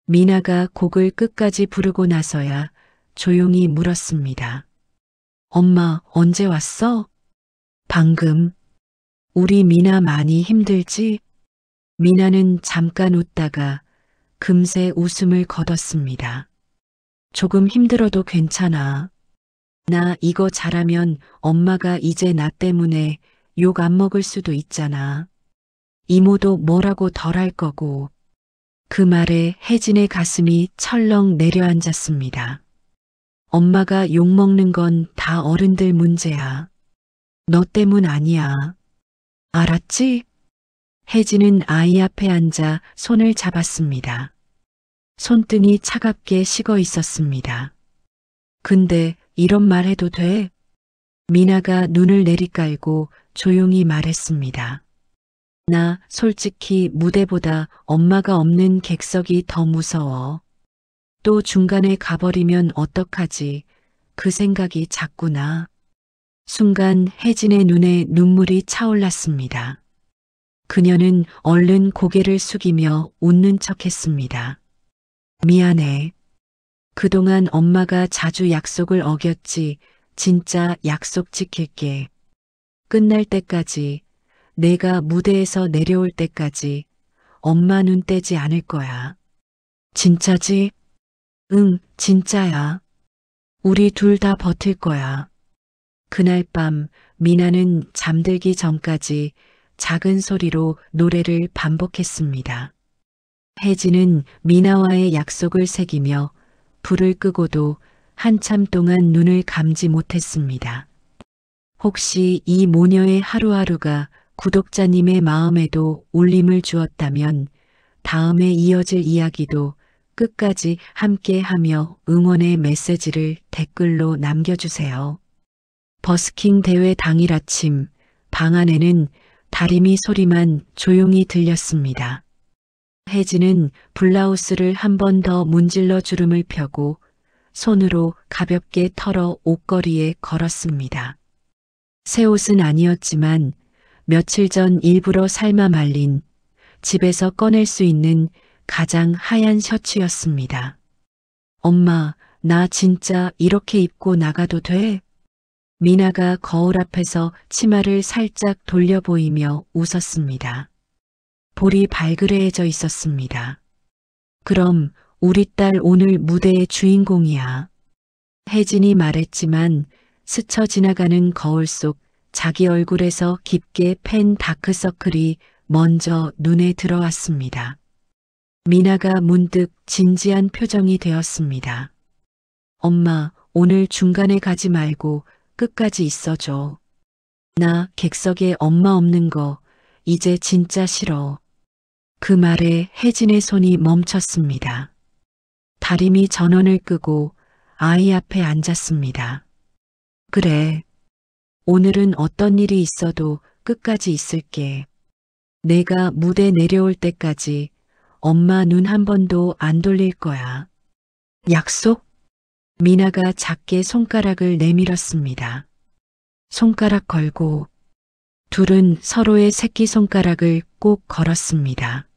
미나가 곡을 끝까지 부르고 나서야 조용히 물었습니다. 엄마 언제 왔어? 방금. 우리 미나 많이 힘들지? 미나는 잠깐 웃다가 금세 웃음을 거뒀습니다. 조금 힘들어도 괜찮아. 나 이거 잘하면 엄마가 이제 나 때문에 욕 안 먹을 수도 있잖아. 이모도 뭐라고 덜 할 거고. 그 말에 혜진의 가슴이 철렁 내려앉았습니다. 엄마가 욕 먹는 건 다 어른들 문제야. 너 때문 아니야. 알았지? 혜진은 아이 앞에 앉아 손을 잡았습니다. 손등이 차갑게 식어 있었습니다. 근데 이런 말 해도 돼? 미나가 눈을 내리깔고 조용히 말했습니다. 나 솔직히 무대보다 엄마가 없는 객석이 더 무서워. 또 중간에 가버리면 어떡하지? 그 생각이 자꾸 나. 순간 혜진의 눈에 눈물이 차올랐습니다. 그녀는 얼른 고개를 숙이며 웃는 척했습니다. 미안해. 그동안 엄마가 자주 약속을 어겼지. 진짜 약속 지킬게. 끝날 때까지, 내가 무대에서 내려올 때까지 엄마 눈 떼지 않을 거야. 진짜지? 응, 진짜야. 우리 둘 다 버틸 거야. 그날 밤 미나는 잠들기 전까지 작은 소리로 노래를 반복했습니다. 혜진은 미나와의 약속을 새기며 불을 끄고도 한참 동안 눈을 감지 못했습니다. 혹시 이 모녀의 하루하루가 구독자님의 마음에도 울림을 주었다면 다음에 이어질 이야기도 끝까지 함께하며 응원의 메시지를 댓글로 남겨주세요. 버스킹 대회 당일 아침 방 안에는 다리미 소리만 조용히 들렸습니다. 혜진은 블라우스를 한 번 더 문질러 주름을 펴고 손으로 가볍게 털어 옷걸이에 걸었습니다. 새 옷은 아니었지만 며칠 전 일부러 삶아 말린 집에서 꺼낼 수 있는 가장 하얀 셔츠였습니다. 엄마, 나 진짜 이렇게 입고 나가도 돼? 미나가 거울 앞에서 치마를 살짝 돌려 보이며 웃었습니다. 볼이 발그레해져 있었습니다. 그럼 우리 딸 오늘 무대의 주인공이야. 혜진이 말했지만 스쳐 지나가는 거울 속 자기 얼굴에서 깊게 팬 다크서클이 먼저 눈에 들어왔습니다. 미나가 문득 진지한 표정이 되었습니다. 엄마, 오늘 중간에 가지 말고 끝까지 있어줘. 나 객석에 엄마 없는 거 이제 진짜 싫어. 그 말에 혜진의 손이 멈췄습니다. 다리미 전원을 끄고 아이 앞에 앉았습니다. 그래. 오늘은 어떤 일이 있어도 끝까지 있을게. 내가 무대 내려올 때까지 엄마 눈 한 번도 안 돌릴 거야. 약속? 미나가 작게 손가락을 내밀었습니다. 손가락 걸고 둘은 서로의 새끼손가락을 꼭 걸었습니다.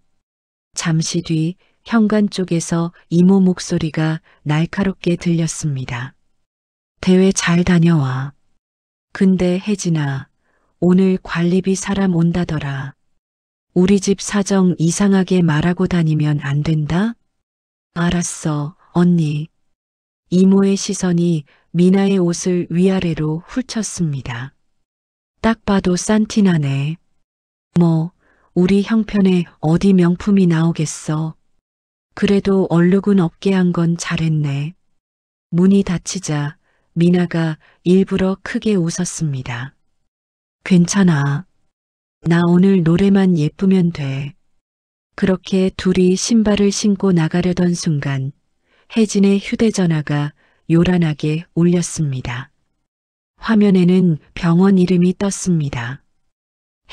잠시 뒤 현관 쪽에서 이모 목소리가 날카롭게 들렸습니다. 대회 잘 다녀와. 근데 혜진아, 오늘 관리비 사람 온다더라. 우리 집 사정 이상하게 말하고 다니면 안 된다? 알았어, 언니. 이모의 시선이 미나의 옷을 위아래로 훑쳤습니다. 딱 봐도 싼티나네. 뭐, 우리 형편에 어디 명품이 나오겠어. 그래도 얼룩은 없게 한 건 잘했네. 문이 닫히자 미나가 일부러 크게 웃었습니다. 괜찮아. 나 오늘 노래만 예쁘면 돼. 그렇게 둘이 신발을 신고 나가려던 순간 혜진의 휴대전화가 요란하게 울렸습니다. 화면에는 병원 이름이 떴습니다.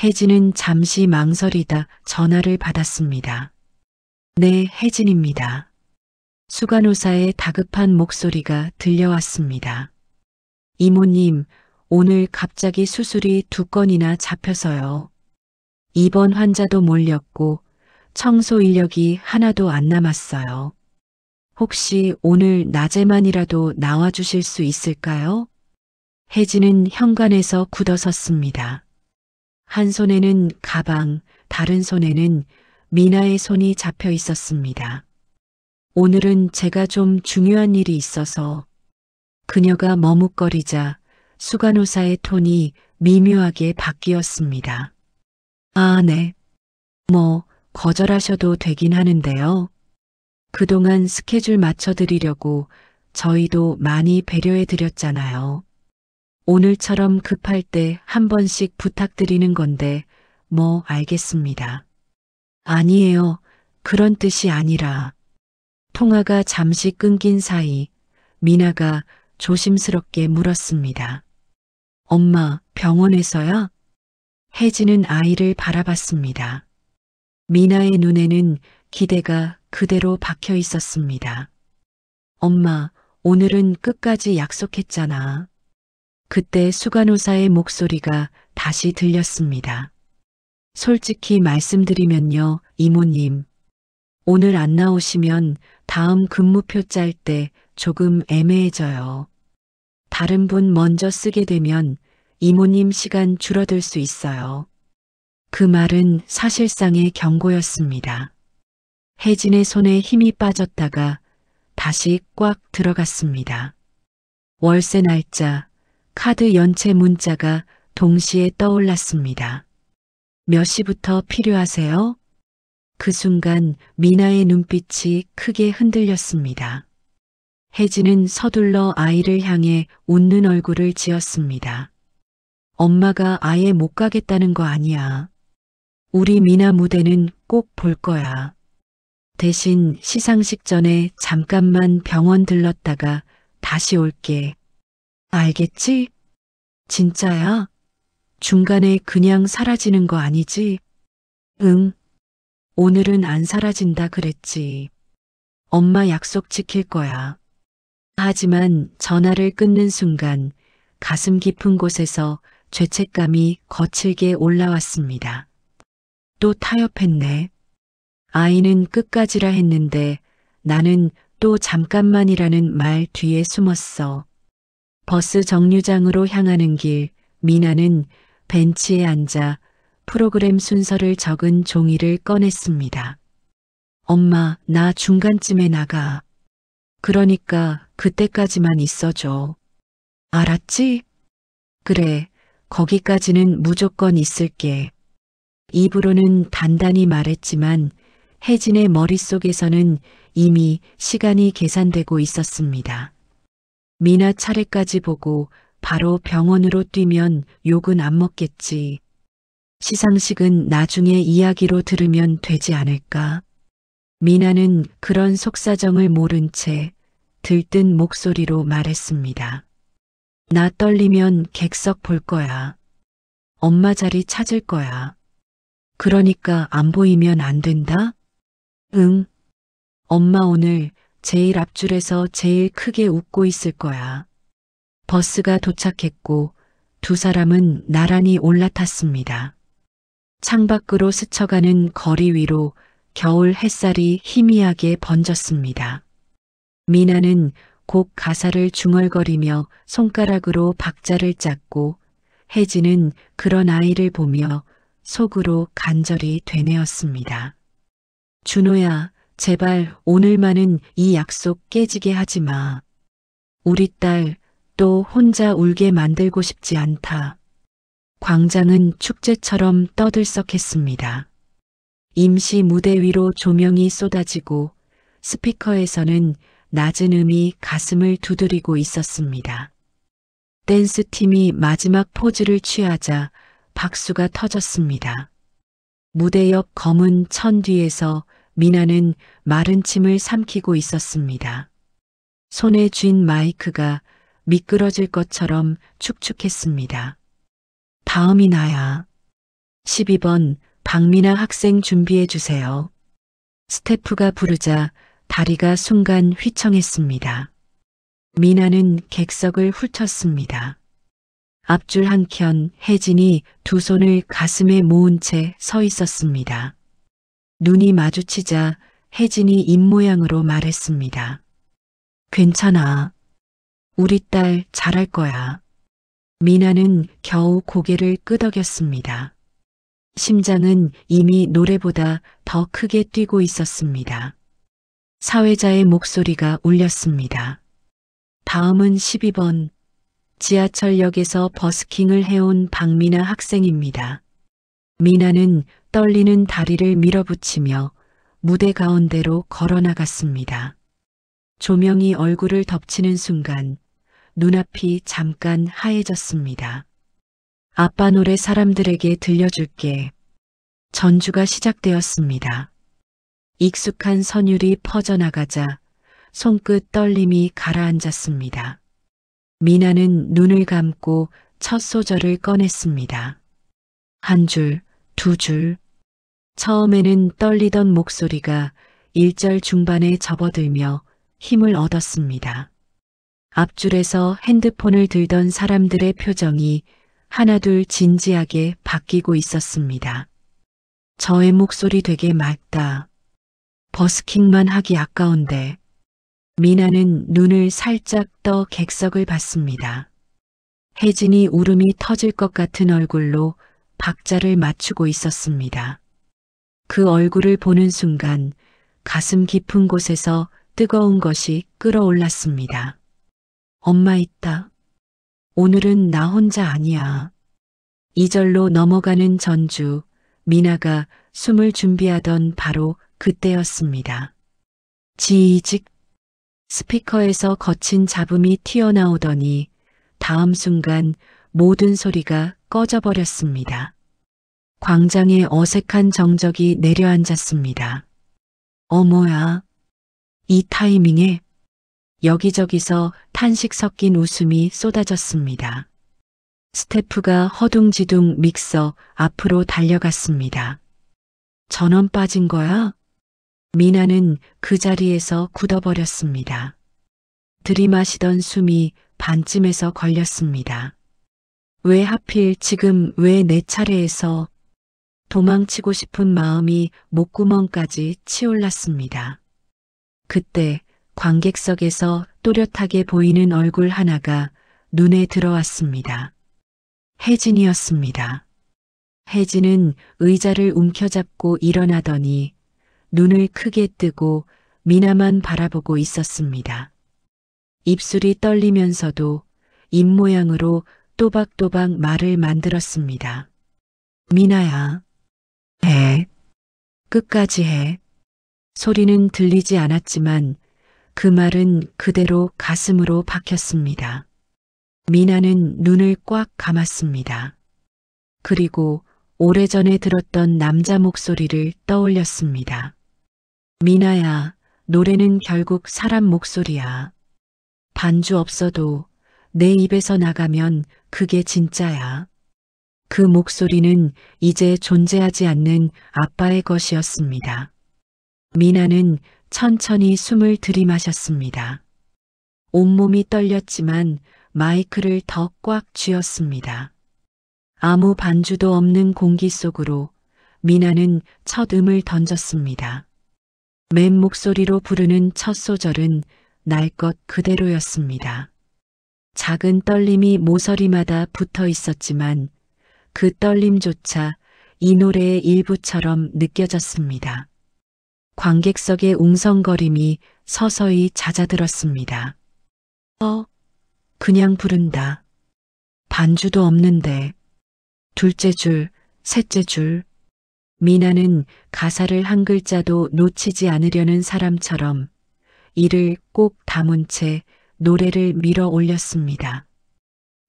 혜진은 잠시 망설이다 전화를 받았습니다. 네, 혜진입니다. 수간호사의 다급한 목소리가 들려왔습니다. 이모님, 오늘 갑자기 수술이 2건이나 잡혀서요. 입원 환자도 몰렸고 청소 인력이 하나도 안 남았어요. 혹시 오늘 낮에만이라도 나와주실 수 있을까요? 혜진은 현관에서 굳어섰습니다. 한 손에는 가방, 다른 손에는 미나의 손이 잡혀 있었습니다. 오늘은 제가 좀 중요한 일이 있어서 그녀가 머뭇거리자 수간호사의 톤이 미묘하게 바뀌었습니다. 아, 네. 뭐, 거절하셔도 되긴 하는데요. 그동안 스케줄 맞춰드리려고 저희도 많이 배려해드렸잖아요. 오늘처럼 급할 때 한 번씩 부탁드리는 건데, 뭐, 알겠습니다. 아니에요. 그런 뜻이 아니라. 통화가 잠시 끊긴 사이, 미나가 조심스럽게 물었습니다. 엄마, 병원에서야? 혜진은 아이를 바라봤습니다. 미나의 눈에는 기대가 그대로 박혀 있었습니다. 엄마, 오늘은 끝까지 약속했잖아. 그때 수간호사의 목소리가 다시 들렸습니다. 솔직히 말씀드리면요, 이모님. 오늘 안 나오시면 다음 근무표 짤 때 조금 애매해져요. 다른 분 먼저 쓰게 되면 이모님 시간 줄어들 수 있어요. 그 말은 사실상의 경고였습니다. 혜진의 손에 힘이 빠졌다가 다시 꽉 들어갔습니다. 월세 날짜, 카드 연체 문자가 동시에 떠올랐습니다. 몇 시부터 필요하세요? 그 순간 미나의 눈빛이 크게 흔들렸습니다. 혜진은 서둘러 아이를 향해 웃는 얼굴을 지었습니다. 엄마가 아예 못 가겠다는 거 아니야. 우리 미나 무대는 꼭 볼 거야. 대신 시상식 전에 잠깐만 병원 들렀다가 다시 올게. 알겠지? 진짜야? 중간에 그냥 사라지는 거 아니지? 응. 오늘은 안 사라진다 그랬지. 엄마 약속 지킬 거야. 하지만 전화를 끊는 순간 가슴 깊은 곳에서 죄책감이 거칠게 올라왔습니다. 또 타협했네. 아이는 끝까지라 했는데 나는 또 잠깐만이라는 말 뒤에 숨었어. 버스 정류장으로 향하는 길, 미나는 벤치에 앉아 프로그램 순서를 적은 종이를 꺼냈습니다. 엄마, 나 중간쯤에 나가. 그러니까 그때까지만 있어줘. 알았지? 그래, 거기까지는 무조건 있을게. 입으로는 단단히 말했지만 혜진의 머릿속에서는 이미 시간이 계산되고 있었습니다. 미나 차례까지 보고 바로 병원으로 뛰면 욕은 안 먹겠지. 시상식은 나중에 이야기로 들으면 되지 않을까? 미나는 그런 속사정을 모른 채 들뜬 목소리로 말했습니다. 나 떨리면 객석 볼 거야. 엄마 자리 찾을 거야. 그러니까 안 보이면 안 된다? 응. 엄마 오늘 제일 앞줄에서 제일 크게 웃고 있을 거야. 버스가 도착했고 두 사람은 나란히 올라탔습니다. 창밖으로 스쳐가는 거리 위로 겨울 햇살이 희미하게 번졌습니다. 미나는 곡 가사를 중얼거리며 손가락으로 박자를 짰고 혜진은 그런 아이를 보며 속으로 간절히 되뇌었습니다. 준호야, 제발 오늘만은 이 약속 깨지게 하지 마. 우리 딸 또 혼자 울게 만들고 싶지 않다. 광장은 축제처럼 떠들썩했습니다. 임시 무대 위로 조명이 쏟아지고 스피커에서는 낮은 음이 가슴을 두드리고 있었습니다. 댄스팀이 마지막 포즈를 취하자 박수가 터졌습니다. 무대 옆 검은 천 뒤에서 미나는 마른 침을 삼키고 있었습니다. 손에 쥔 마이크가 미끄러질 것처럼 축축했습니다. 다음이 나야. 12번 박미나 학생 준비해 주세요. 스태프가 부르자 다리가 순간 휘청했습니다. 미나는 객석을 훑었습니다. 앞줄 한켠 혜진이 두 손을 가슴에 모은 채 서 있었습니다. 눈이 마주치자 혜진이 입모양으로 말했습니다. 괜찮아. 우리 딸 잘할 거야. 미나는 겨우 고개를 끄덕였습니다. 심장은 이미 노래보다 더 크게 뛰고 있었습니다. 사회자의 목소리가 울렸습니다. 다음은 12번. 지하철역에서 버스킹을 해온 박미나 학생입니다. 미나는 떨리는 다리를 밀어붙이며 무대 가운데로 걸어나갔습니다. 조명이 얼굴을 덮치는 순간 눈앞이 잠깐 하얘졌습니다. 아빠 노래 사람들에게 들려줄게. 전주가 시작되었습니다. 익숙한 선율이 퍼져나가자 손끝 떨림이 가라앉았습니다. 미나는 눈을 감고 첫 소절을 꺼냈습니다. 한 줄, 두 줄. 처음에는 떨리던 목소리가 1절 중반에 접어들며 힘을 얻었습니다. 앞줄에서 핸드폰을 들던 사람들의 표정이 하나둘 진지하게 바뀌고 있었습니다. 저의 목소리 되게 맑다. 버스킹만 하기 아까운데. 미나는 눈을 살짝 떠 객석을 봤습니다. 혜진이 울음이 터질 것 같은 얼굴로 박자를 맞추고 있었습니다. 그 얼굴을 보는 순간 가슴 깊은 곳에서 뜨거운 것이 끓어올랐습니다. 엄마 있다. 오늘은 나 혼자 아니야. 2절로 넘어가는 전주, 미나가 숨을 준비하던 바로 그때였습니다. 지직. 스피커에서 거친 잡음이 튀어나오더니 다음 순간 모든 소리가 꺼져버렸습니다. 광장에 어색한 정적이 내려앉았습니다. 어머야. 이 타이밍에 여기저기서 탄식 섞인 웃음이 쏟아졌습니다. 스태프가 허둥지둥 믹서 앞으로 달려갔습니다. 전원 빠진 거야? 미나는 그 자리에서 굳어버렸습니다. 들이마시던 숨이 반쯤에서 걸렸습니다. 왜 하필 지금 왜 내 차례에서 도망치고 싶은 마음이 목구멍까지 치올랐습니다. 그때 관객석에서 또렷하게 보이는 얼굴 하나가 눈에 들어왔습니다. 혜진이었습니다. 혜진은 의자를 움켜잡고 일어나더니 눈을 크게 뜨고 미나만 바라보고 있었습니다. 입술이 떨리면서도 입모양으로 또박또박 말을 만들었습니다. 미나야, 해. 끝까지 해. 소리는 들리지 않았지만 그 말은 그대로 가슴으로 박혔습니다. 미나는 눈을 꽉 감았습니다. 그리고 오래전에 들었던 남자 목소리를 떠올렸습니다. 미나야, 노래는 결국 사람 목소리야. 반주 없어도 내 입에서 나가면 그게 진짜야. 그 목소리는 이제 존재하지 않는 아빠의 것이었습니다. 미나는 천천히 숨을 들이마셨습니다. 온몸이 떨렸지만 마이크를 더 꽉 쥐었습니다. 아무 반주도 없는 공기 속으로 미나는 첫 음을 던졌습니다. 맨 목소리로 부르는 첫 소절은 날 것 그대로였습니다. 작은 떨림이 모서리마다 붙어 있었지만 그 떨림조차 이 노래의 일부처럼 느껴졌습니다. 관객석의 웅성거림이 서서히 잦아들었습니다. 그냥 부른다. 반주도 없는데. 둘째 줄, 셋째 줄. 미나는 가사를 한 글자도 놓치지 않으려는 사람처럼 이를 꼭 다문 채 노래를 밀어 올렸습니다.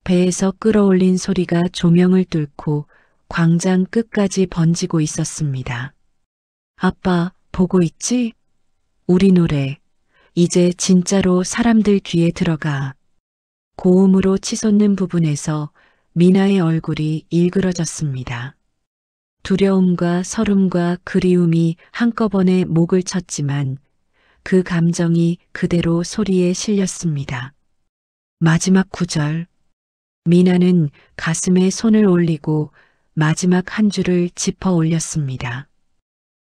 배에서 끌어올린 소리가 조명을 뚫고 광장 끝까지 번지고 있었습니다. 아빠, 보고 있지? 우리 노래, 이제 진짜로 사람들 귀에 들어가. 고음으로 치솟는 부분에서 미나의 얼굴이 일그러졌습니다. 두려움과 설움과 그리움이 한꺼번에 목을 쳤지만 그 감정이 그대로 소리에 실렸습니다. 마지막 구절. 미나는 가슴에 손을 올리고 마지막 한 줄을 짚어 올렸습니다.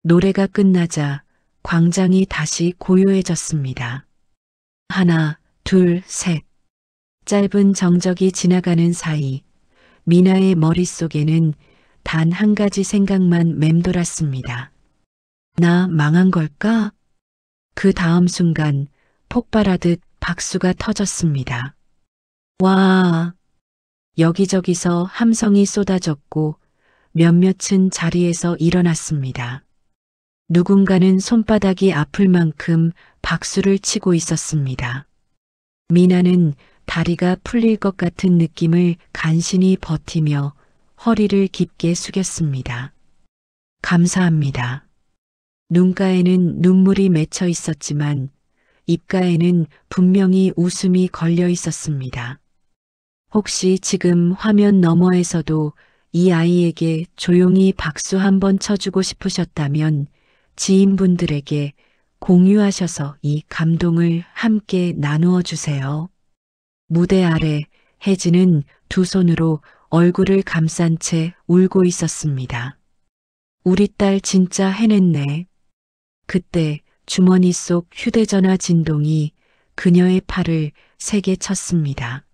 노래가 끝나자 광장이 다시 고요해졌습니다. 하나, 둘, 셋. 짧은 정적이 지나가는 사이 미나의 머릿속에는 단 한 가지 생각만 맴돌았습니다. 나 망한 걸까? 그 다음 순간 폭발하듯 박수가 터졌습니다. 와! 여기저기서 함성이 쏟아졌고 몇몇은 자리에서 일어났습니다. 누군가는 손바닥이 아플 만큼 박수를 치고 있었습니다. 미나는 다리가 풀릴 것 같은 느낌을 간신히 버티며 허리를 깊게 숙였습니다. 감사합니다. 눈가에는 눈물이 맺혀 있었지만 입가에는 분명히 웃음이 걸려 있었습니다. 혹시 지금 화면 너머에서도 이 아이에게 조용히 박수 한번 쳐주고 싶으셨다면 지인분들에게 공유하셔서 이 감동을 함께 나누어 주세요. 무대 아래 혜진은 두 손으로 얼굴을 감싼 채 울고 있었습니다. 우리 딸 진짜 해냈네. 그때 주머니 속 휴대전화 진동이 그녀의 팔을 세게 쳤습니다.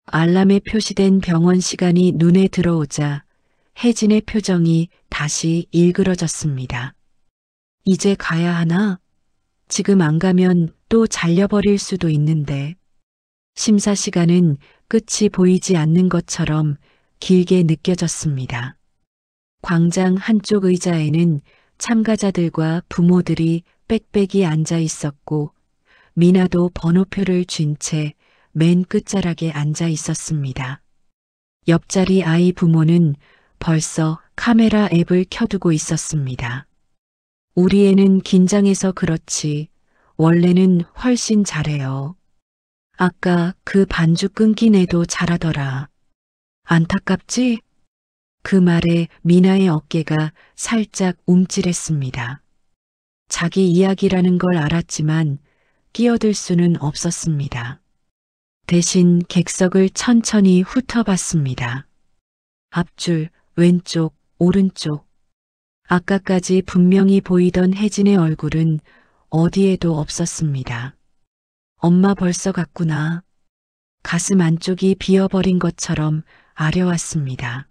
알람에 표시된 병원 시간이 눈에 들어오자 혜진의 표정이 다시 일그러졌습니다. 이제 가야 하나? 지금 안 가면 또 잘려버릴 수도 있는데. 심사 시간은 끝이 보이지 않는 것처럼 길게 느껴졌습니다. 광장 한쪽 의자에는 참가자들과 부모들이 빽빽이 앉아 있었고 미나도 번호표를 쥔 채 맨 끝자락에 앉아 있었습니다. 옆자리 아이 부모는 벌써 카메라 앱을 켜두고 있었습니다. 우리 애는 긴장해서 그렇지 원래는 훨씬 잘해요. 아까 그 반주 끊긴 애도 잘하더라. 안타깝지? 그 말에 미나의 어깨가 살짝 움찔했습니다. 자기 이야기라는 걸 알았지만 끼어들 수는 없었습니다. 대신 객석을 천천히 훑어봤습니다. 앞줄, 왼쪽, 오른쪽. 아까까지 분명히 보이던 혜진의 얼굴은 어디에도 없었습니다. 엄마 벌써 갔구나. 가슴 안쪽이 비어버린 것처럼 아려왔습니다.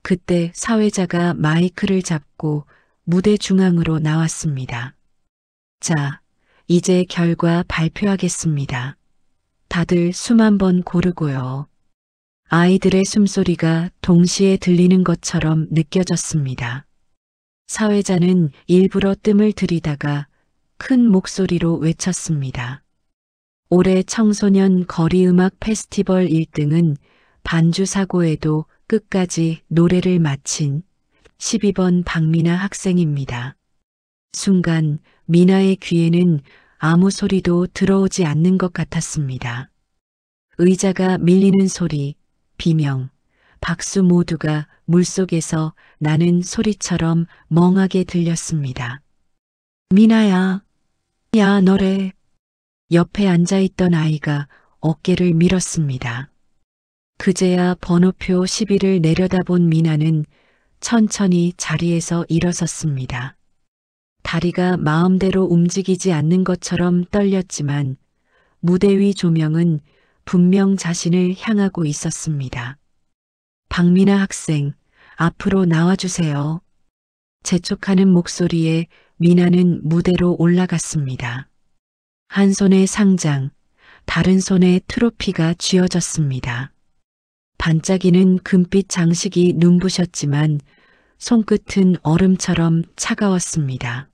그때 사회자가 마이크를 잡고 무대 중앙으로 나왔습니다. 자, 이제 결과 발표하겠습니다. 다들 숨 한번 고르고요. 아이들의 숨소리가 동시에 들리는 것처럼 느껴졌습니다. 사회자는 일부러 뜸을 들이다가 큰 목소리로 외쳤습니다. 올해 청소년 거리음악 페스티벌 1등은 반주 사고에도 끝까지 노래를 마친 12번 박미나 학생입니다. 순간 미나의 귀에는 아무 소리도 들어오지 않는 것 같았습니다. 의자가 밀리는 소리, 비명, 박수 모두가 물속에서 나는 소리처럼 멍하게 들렸습니다. 미나야, 야 너래. 옆에 앉아있던 아이가 어깨를 밀었습니다. 그제야 번호표 11을 내려다본 미나는 천천히 자리에서 일어섰습니다. 다리가 마음대로 움직이지 않는 것처럼 떨렸지만 무대 위 조명은 분명 자신을 향하고 있었습니다. 박미나 학생, 앞으로 나와주세요. 재촉하는 목소리에 미나는 무대로 올라갔습니다. 한 손에 상장, 다른 손에 트로피가 쥐어졌습니다. 반짝이는 금빛 장식이 눈부셨지만 손끝은 얼음처럼 차가웠습니다.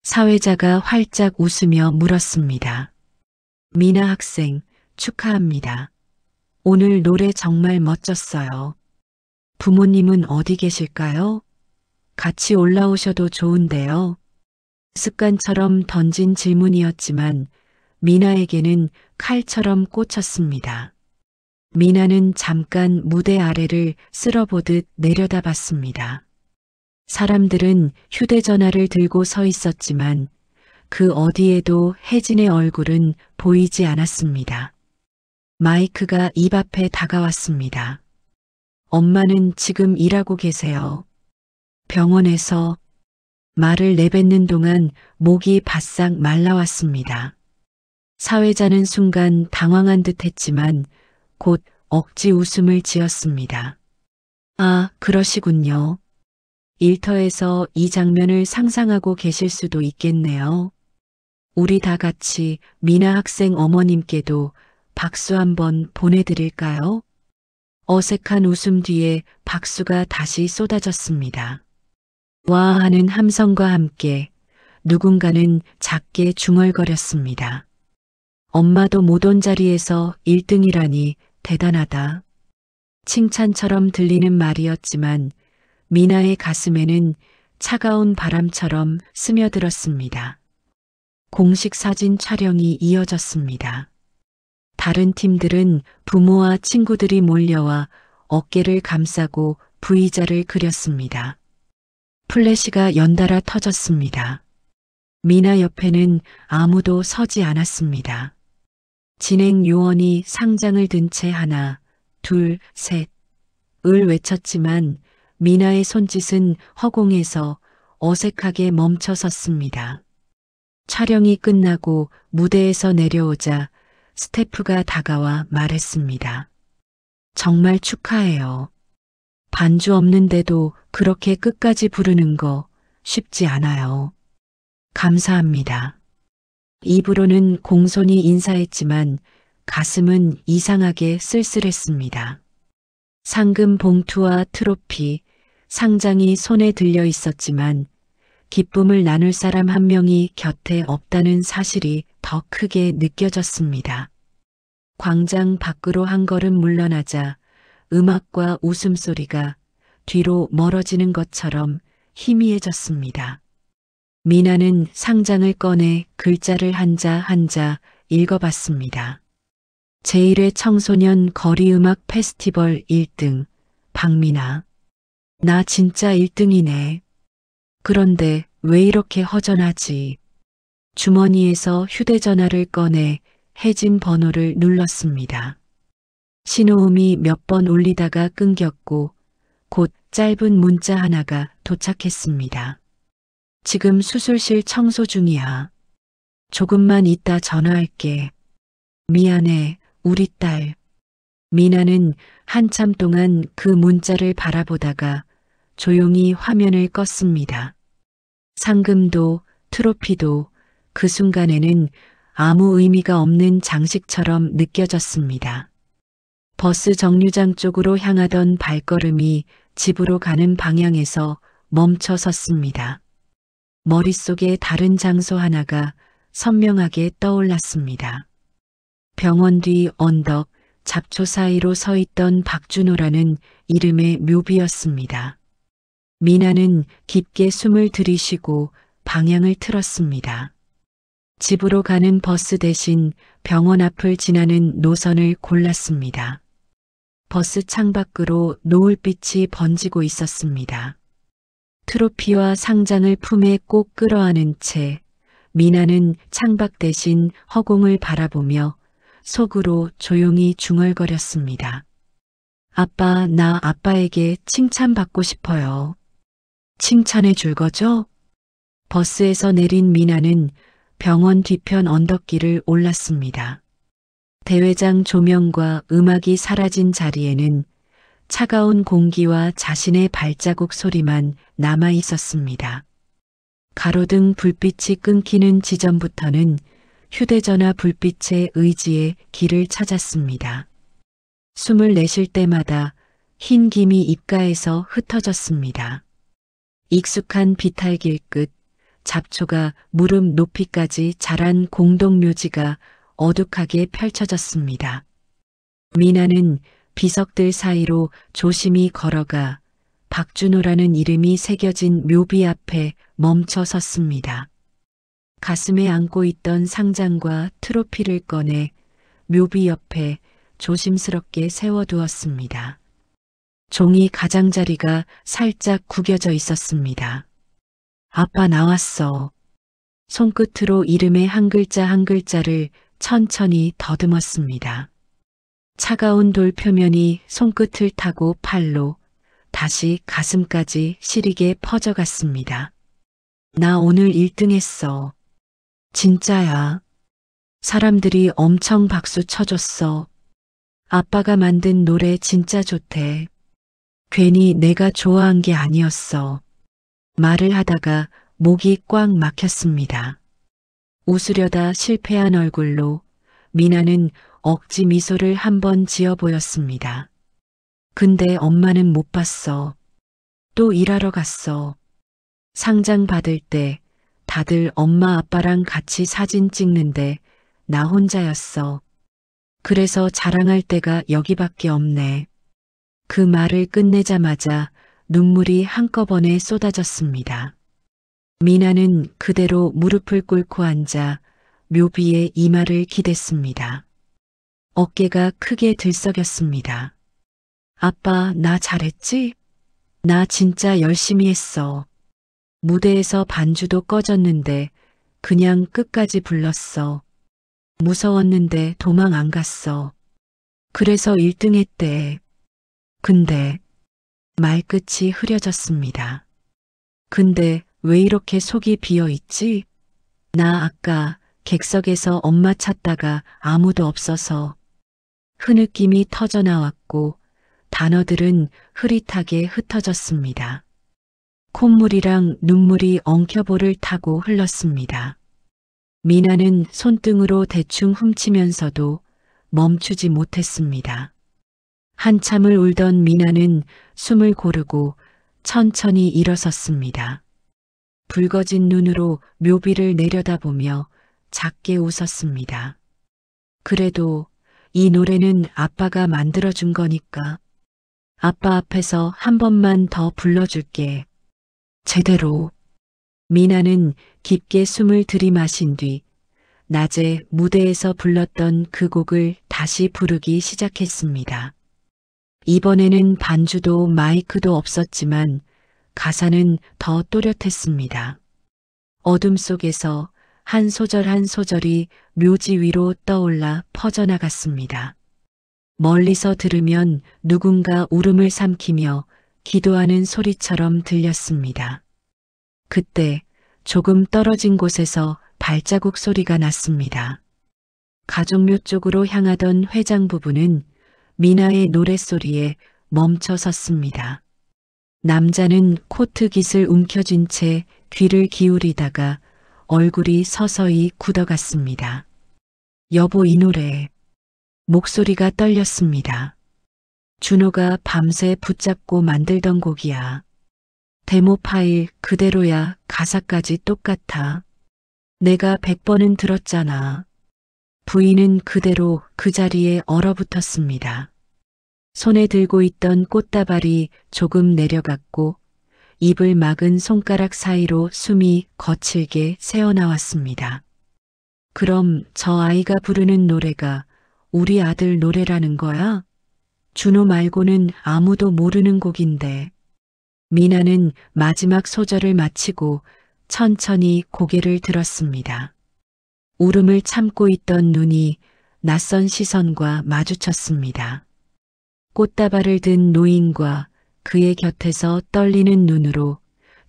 사회자가 활짝 웃으며 물었습니다. 미나 학생, 축하합니다. 오늘 노래 정말 멋졌어요. 부모님은 어디 계실까요? 같이 올라오셔도 좋은데요. 습관처럼 던진 질문이었지만 미나에게는 칼처럼 꽂혔습니다. 미나는 잠깐 무대 아래를 쓸어보듯 내려다봤습니다. 사람들은 휴대전화를 들고 서 있었지만 그 어디에도 혜진의 얼굴은 보이지 않았습니다. 마이크가 입 앞에 다가왔습니다. 엄마는 지금 일하고 계세요. 병원에서. 말을 내뱉는 동안 목이 바싹 말라왔습니다. 사회자는 순간 당황한 듯 했지만 곧 억지 웃음을 지었습니다. 아, 그러시군요. 일터에서 이 장면을 상상하고 계실 수도 있겠네요. 우리 다 같이 미나 학생 어머님께도 박수 한번 보내드릴까요? 어색한 웃음 뒤에 박수가 다시 쏟아졌습니다. 와 하는 함성과 함께 누군가는 작게 중얼거렸습니다. 엄마도 못 온 자리에서 1등이라니 대단하다. 칭찬처럼 들리는 말이었지만 미나의 가슴에는 차가운 바람처럼 스며들었습니다. 공식 사진 촬영이 이어졌습니다. 다른 팀들은 부모와 친구들이 몰려와 어깨를 감싸고 V자를 그렸습니다. 플래시가 연달아 터졌습니다. 미나 옆에는 아무도 서지 않았습니다. 진행 요원이 상장을 든 채 하나, 둘, 셋, 을 외쳤지만 미나의 손짓은 허공에서 어색하게 멈춰 섰습니다. 촬영이 끝나고 무대에서 내려오자 스태프가 다가와 말했습니다. 정말 축하해요. 반주 없는데도 그렇게 끝까지 부르는 거 쉽지 않아요. 감사합니다. 입으로는 공손히 인사했지만 가슴은 이상하게 쓸쓸했습니다. 상금 봉투와 트로피, 상장이 손에 들려 있었지만 기쁨을 나눌 사람 한 명이 곁에 없다는 사실이 더 크게 느껴졌습니다. 광장 밖으로 한 걸음 물러나자 음악과 웃음소리가 뒤로 멀어지는 것처럼 희미해졌습니다. 미나는 상장을 꺼내 글자를 한자 한자 읽어봤습니다. 제1회 청소년 거리음악 페스티벌 1등, 박미나. 나 진짜 1등이네. 그런데 왜 이렇게 허전하지? 주머니에서 휴대전화를 꺼내 혜진 번호를 눌렀습니다. 신호음이 몇 번 울리다가 끊겼고 곧 짧은 문자 하나가 도착했습니다. 지금 수술실 청소 중이야. 조금만 이따 전화할게. 미안해, 우리 딸. 미나는 한참 동안 그 문자를 바라보다가 조용히 화면을 껐습니다. 상금도 트로피도 그 순간에는 아무 의미가 없는 장식처럼 느껴졌습니다. 버스 정류장 쪽으로 향하던 발걸음이 집으로 가는 방향에서 멈춰 섰습니다. 머릿속에 다른 장소 하나가 선명하게 떠올랐습니다. 병원 뒤 언덕, 잡초 사이로 서 있던 박준호라는 이름의 묘비였습니다. 미나는 깊게 숨을 들이쉬고 방향을 틀었습니다. 집으로 가는 버스 대신 병원 앞을 지나는 노선을 골랐습니다. 버스 창밖으로 노을빛이 번지고 있었습니다. 트로피와 상장을 품에 꼭 끌어안은 채 미나는 창밖 대신 허공을 바라보며 속으로 조용히 중얼거렸습니다. 아빠, 나 아빠에게 칭찬받고 싶어요. 칭찬해 줄 거죠? 버스에서 내린 미나는 병원 뒤편 언덕길을 올랐습니다. 대회장 조명과 음악이 사라진 자리에는 차가운 공기와 자신의 발자국 소리만 남아 있었습니다. 가로등 불빛이 끊기는 지점부터는 휴대전화 불빛의 의지에 길을 찾았습니다. 숨을 내쉴 때마다 흰 김이 입가에서 흩어졌습니다. 익숙한 비탈길 끝, 잡초가 무릎 높이까지 자란 공동묘지가 어둑하게 펼쳐졌습니다. 미나는 비석들 사이로 조심히 걸어가 박준호라는 이름이 새겨진 묘비 앞에 멈춰 섰습니다. 가슴에 안고 있던 상장과 트로피를 꺼내 묘비 옆에 조심스럽게 세워두었습니다. 종이 가장자리가 살짝 구겨져 있었습니다. 아빠 나왔어. 손끝으로 이름의 한 글자 한 글자를 천천히 더듬었습니다. 차가운 돌 표면이 손끝을 타고 팔로 다시 가슴까지 시리게 퍼져갔습니다. 나 오늘 1등 했어. 진짜야. 사람들이 엄청 박수 쳐줬어. 아빠가 만든 노래 진짜 좋대. 괜히 내가 좋아한 게 아니었어. 말을 하다가 목이 꽉 막혔습니다. 웃으려다 실패한 얼굴로 미나는 억지 미소를 한번 지어 보였습니다. 근데 엄마는 못 봤어. 또 일하러 갔어. 상장 받을 때 다들 엄마 아빠랑 같이 사진 찍는데 나 혼자였어. 그래서 자랑할 데가 여기밖에 없네. 그 말을 끝내자마자 눈물이 한꺼번에 쏟아졌습니다. 미나는 그대로 무릎을 꿇고 앉아 묘비의 이마를 기댔습니다. 어깨가 크게 들썩였습니다. 아빠, 나 잘했지? 나 진짜 열심히 했어. 무대에서 반주도 꺼졌는데 그냥 끝까지 불렀어. 무서웠는데 도망 안 갔어. 그래서 1등 했대. 근데 말끝이 흐려졌습니다. 근데 왜 이렇게 속이 비어 있지? 나 아까 객석에서 엄마 찾다가 아무도 없어서 흐느낌이 터져 나왔고 단어들은 흐릿하게 흩어졌습니다. 콧물이랑 눈물이 엉켜볼을 타고 흘렀습니다. 미나는 손등으로 대충 훔치면서도 멈추지 못했습니다. 한참을 울던 미나는 숨을 고르고 천천히 일어섰습니다. 붉어진 눈으로 묘비를 내려다보며 작게 웃었습니다. 그래도 이 노래는 아빠가 만들어준 거니까 아빠 앞에서 한 번만 더 불러줄게. 제대로. 미나는 깊게 숨을 들이마신 뒤 낮에 무대에서 불렀던 그 곡을 다시 부르기 시작했습니다. 이번에는 반주도 마이크도 없었지만 가사는 더 또렷했습니다. 어둠 속에서 한 소절 한 소절이 묘지 위로 떠올라 퍼져나갔습니다. 멀리서 들으면 누군가 울음을 삼키며 기도하는 소리처럼 들렸습니다. 그때 조금 떨어진 곳에서 발자국 소리가 났습니다. 가족묘 쪽으로 향하던 회장 부부는 미나의 노랫소리에 멈춰 섰습니다. 남자는 코트 깃을 움켜쥔 채 귀를 기울이다가 얼굴이 서서히 굳어갔습니다. 여보, 이 노래. 목소리가 떨렸습니다. 준호가 밤새 붙잡고 만들던 곡이야. 데모 파일 그대로야. 가사까지 똑같아. 내가 100번은 들었잖아. 부인은 그대로 그 자리에 얼어붙었습니다. 손에 들고 있던 꽃다발이 조금 내려갔고 입을 막은 손가락 사이로 숨이 거칠게 새어나왔습니다. 그럼 저 아이가 부르는 노래가 우리 아들 노래라는 거야? 준호 말고는 아무도 모르는 곡인데. 미나는 마지막 소절을 마치고 천천히 고개를 들었습니다. 울음을 참고 있던 눈이 낯선 시선과 마주쳤습니다. 꽃다발을 든 노인과 그의 곁에서 떨리는 눈으로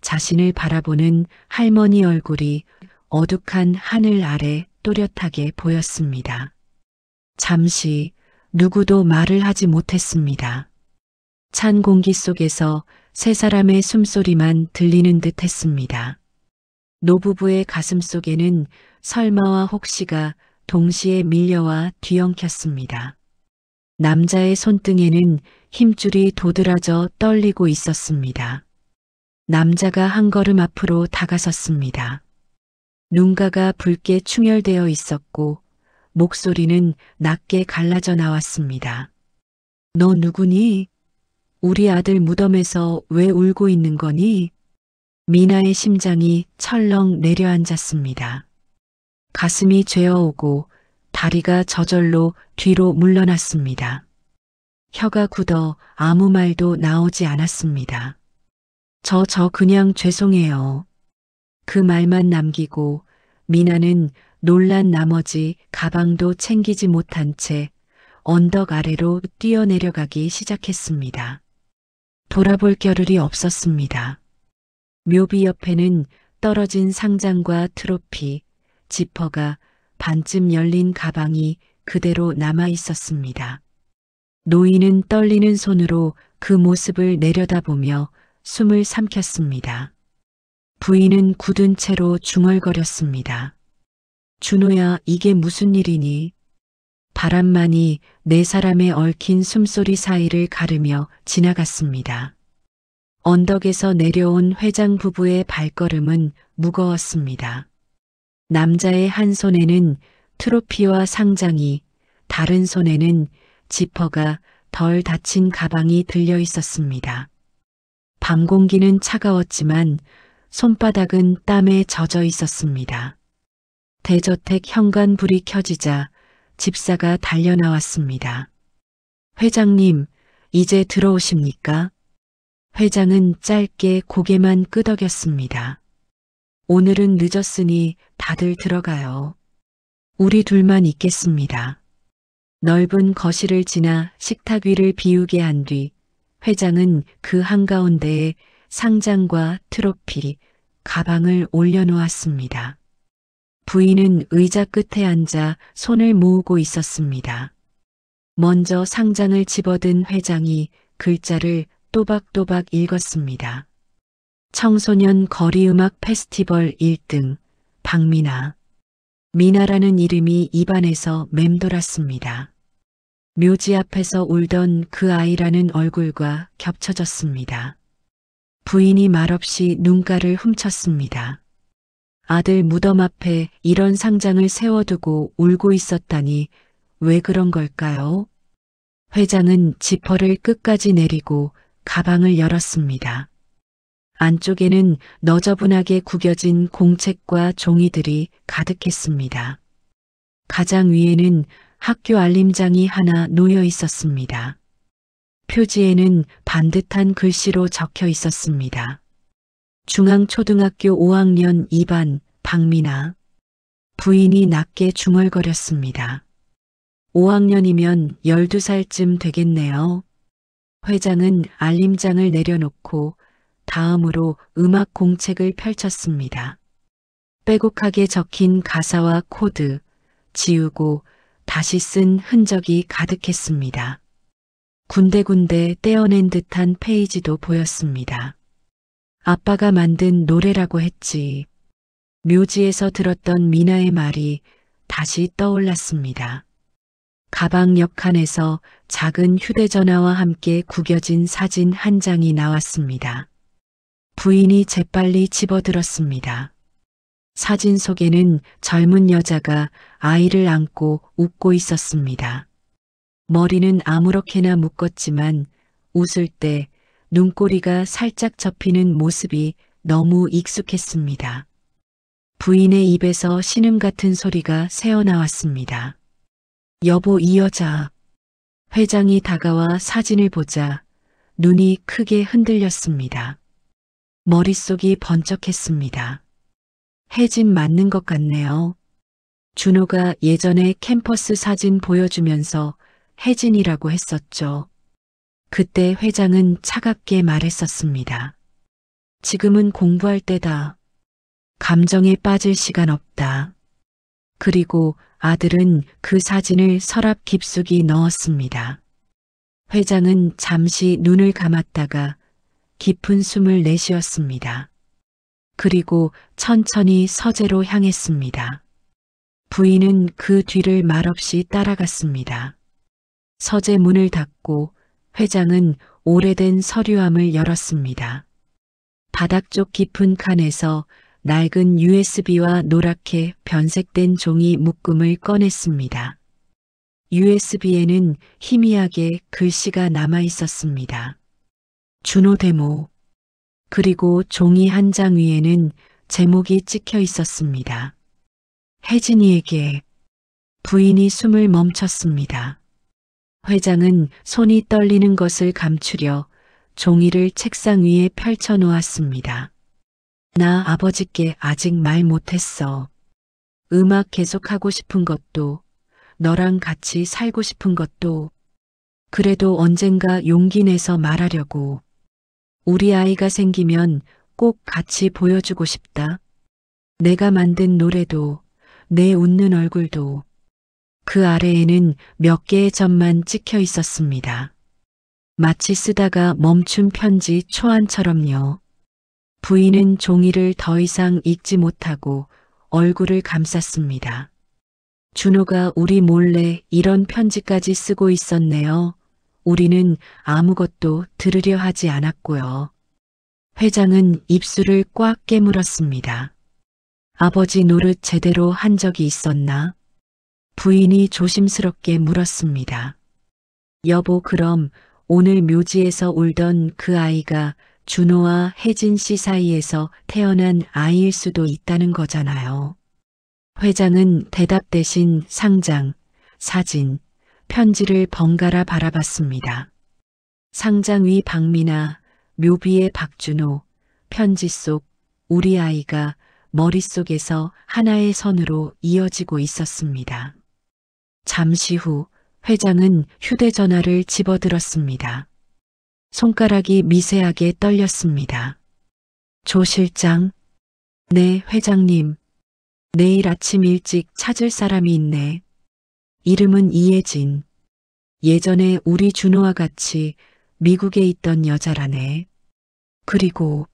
자신을 바라보는 할머니 얼굴이 어둑한 하늘 아래 또렷하게 보였습니다. 잠시 누구도 말을 하지 못했습니다. 찬 공기 속에서 세 사람의 숨소리만 들리는 듯 했습니다. 노부부의 가슴 속에는 설마와 혹시가 동시에 밀려와 뒤엉켰습니다. 남자의 손등에는 힘줄이 도드라져 떨리고 있었습니다. 남자가 한 걸음 앞으로 다가섰습니다. 눈가가 붉게 충혈되어 있었고 목소리는 낮게 갈라져 나왔습니다. 너 누구니? 우리 아들 무덤에서 왜 울고 있는 거니? 미나의 심장이 철렁 내려앉았습니다. 가슴이 죄어오고 다리가 저절로 뒤로 물러났습니다. 혀가 굳어 아무 말도 나오지 않았습니다. 저 그냥 죄송해요. 그 말만 남기고 미나는 놀란 나머지 가방도 챙기지 못한 채 언덕 아래로 뛰어내려가기 시작했습니다. 돌아볼 겨를이 없었습니다. 묘비 옆에는 떨어진 상장과 트로피, 지퍼가 반쯤 열린 가방이 그대로 남아 있었습니다. 노인은 떨리는 손으로 그 모습을 내려다보며 숨을 삼켰습니다. 부인은 굳은 채로 중얼거렸습니다. 준호야, 이게 무슨 일이니? 바람만이 네 사람의 얽힌 숨소리 사이를 가르며 지나갔습니다. 언덕에서 내려온 회장 부부의 발걸음은 무거웠습니다. 남자의 한 손에는 트로피와 상장이, 다른 손에는 지퍼가 덜 닫힌 가방이 들려 있었습니다. 밤 공기는 차가웠지만 손바닥은 땀에 젖어 있었습니다. 대저택 현관불이 켜지자 집사가 달려나왔습니다. 회장님, 이제 들어오십니까? 회장은 짧게 고개만 끄덕였습니다. 오늘은 늦었으니 다들 들어가요. 우리 둘만 있겠습니다. 넓은 거실을 지나 식탁 위를 비우게 한 뒤 회장은 그 한가운데에 상장과 트로피, 가방을 올려놓았습니다. 부인은 의자 끝에 앉아 손을 모으고 있었습니다. 먼저 상장을 집어든 회장이 글자를 또박또박 읽었습니다. 청소년 거리음악 페스티벌 1등, 박미나. 미나라는 이름이 입안에서 맴돌았습니다. 묘지 앞에서 울던 그 아이라는 얼굴과 겹쳐졌습니다. 부인이 말없이 눈가를 훔쳤습니다. 아들 무덤 앞에 이런 상장을 세워두고 울고 있었다니 왜 그런 걸까요? 회장은 지퍼를 끝까지 내리고 가방을 열었습니다. 안쪽에는 너저분하게 구겨진 공책과 종이들이 가득했습니다. 가장 위에는 학교 알림장이 하나 놓여 있었습니다. 표지에는 반듯한 글씨로 적혀 있었습니다. 중앙초등학교 5학년 2반 박미나. 부인이 낮게 중얼거렸습니다. 5학년이면 12살쯤 되겠네요. 회장은 알림장을 내려놓고 다음으로 음악 공책을 펼쳤습니다. 빼곡하게 적힌 가사와 코드, 지우고 다시 쓴 흔적이 가득했습니다. 군데군데 떼어낸 듯한 페이지도 보였습니다. 아빠가 만든 노래라고 했지. 묘지에서 들었던 미나의 말이 다시 떠올랐습니다. 가방 옆칸에서 작은 휴대전화와 함께 구겨진 사진 한 장이 나왔습니다. 부인이 재빨리 집어들었습니다. 사진 속에는 젊은 여자가 아이를 안고 웃고 있었습니다. 머리는 아무렇게나 묶었지만 웃을 때 눈꼬리가 살짝 접히는 모습이 너무 익숙했습니다. 부인의 입에서 신음 같은 소리가 새어나왔습니다. 여보, 이 여자. 회장이 다가와 사진을 보자 눈이 크게 흔들렸습니다. 머릿속이 번쩍했습니다. 혜진 맞는 것 같네요. 준호가 예전에 캠퍼스 사진 보여주면서 혜진이라고 했었죠. 그때 회장은 차갑게 말했었습니다. 지금은 공부할 때다. 감정에 빠질 시간 없다. 그리고 아들은 그 사진을 서랍 깊숙이 넣었습니다. 회장은 잠시 눈을 감았다가 깊은 숨을 내쉬었습니다. 그리고 천천히 서재로 향했습니다. 부인은 그 뒤를 말없이 따라갔습니다. 서재 문을 닫고 회장은 오래된 서류함을 열었습니다. 바닥 쪽 깊은 칸에서 낡은 USB와 노랗게 변색된 종이 묶음을 꺼냈습니다. USB에는 희미하게 글씨가 남아 있었습니다. 준호 데모. 그리고 종이 한 장 위에는 제목이 찍혀 있었습니다. 혜진이에게. 부인이 숨을 멈췄습니다. 회장은 손이 떨리는 것을 감추려 종이를 책상 위에 펼쳐 놓았습니다. 나 아버지께 아직 말 못했어. 음악 계속하고 싶은 것도, 너랑 같이 살고 싶은 것도, 그래도 언젠가 용기 내서 말하려고. 우리 아이가 생기면 꼭 같이 보여주고 싶다. 내가 만든 노래도, 내 웃는 얼굴도. 그 아래에는 몇 개의 점만 찍혀 있었습니다. 마치 쓰다가 멈춘 편지 초안처럼요. 부인은 종이를 더 이상 읽지 못하고 얼굴을 감쌌습니다. 준호가 우리 몰래 이런 편지까지 쓰고 있었네요. 우리는 아무것도 들으려 하지 않았고요. 회장은 입술을 꽉 깨물었습니다. 아버지 노릇 제대로 한 적이 있었나? 부인이 조심스럽게 물었습니다. 여보, 그럼 오늘 묘지에서 울던 그 아이가 준호와 혜진 씨 사이에서 태어난 아이일 수도 있다는 거잖아요. 회장은 대답 대신 상장, 사진, 편지를 번갈아 바라봤습니다. 상장 위 박미나, 묘비의 박준호, 편지 속 우리 아이가 머릿속에서 하나의 선으로 이어지고 있었습니다. 잠시 후 회장은 휴대전화를 집어들었습니다. 손가락이 미세하게 떨렸습니다. 조 실장? 네, 회장님. 내일 아침 일찍 찾을 사람이 있네. 이름은 이혜진. 예전에 우리 준호와 같이 미국에 있던 여자라네. 그리고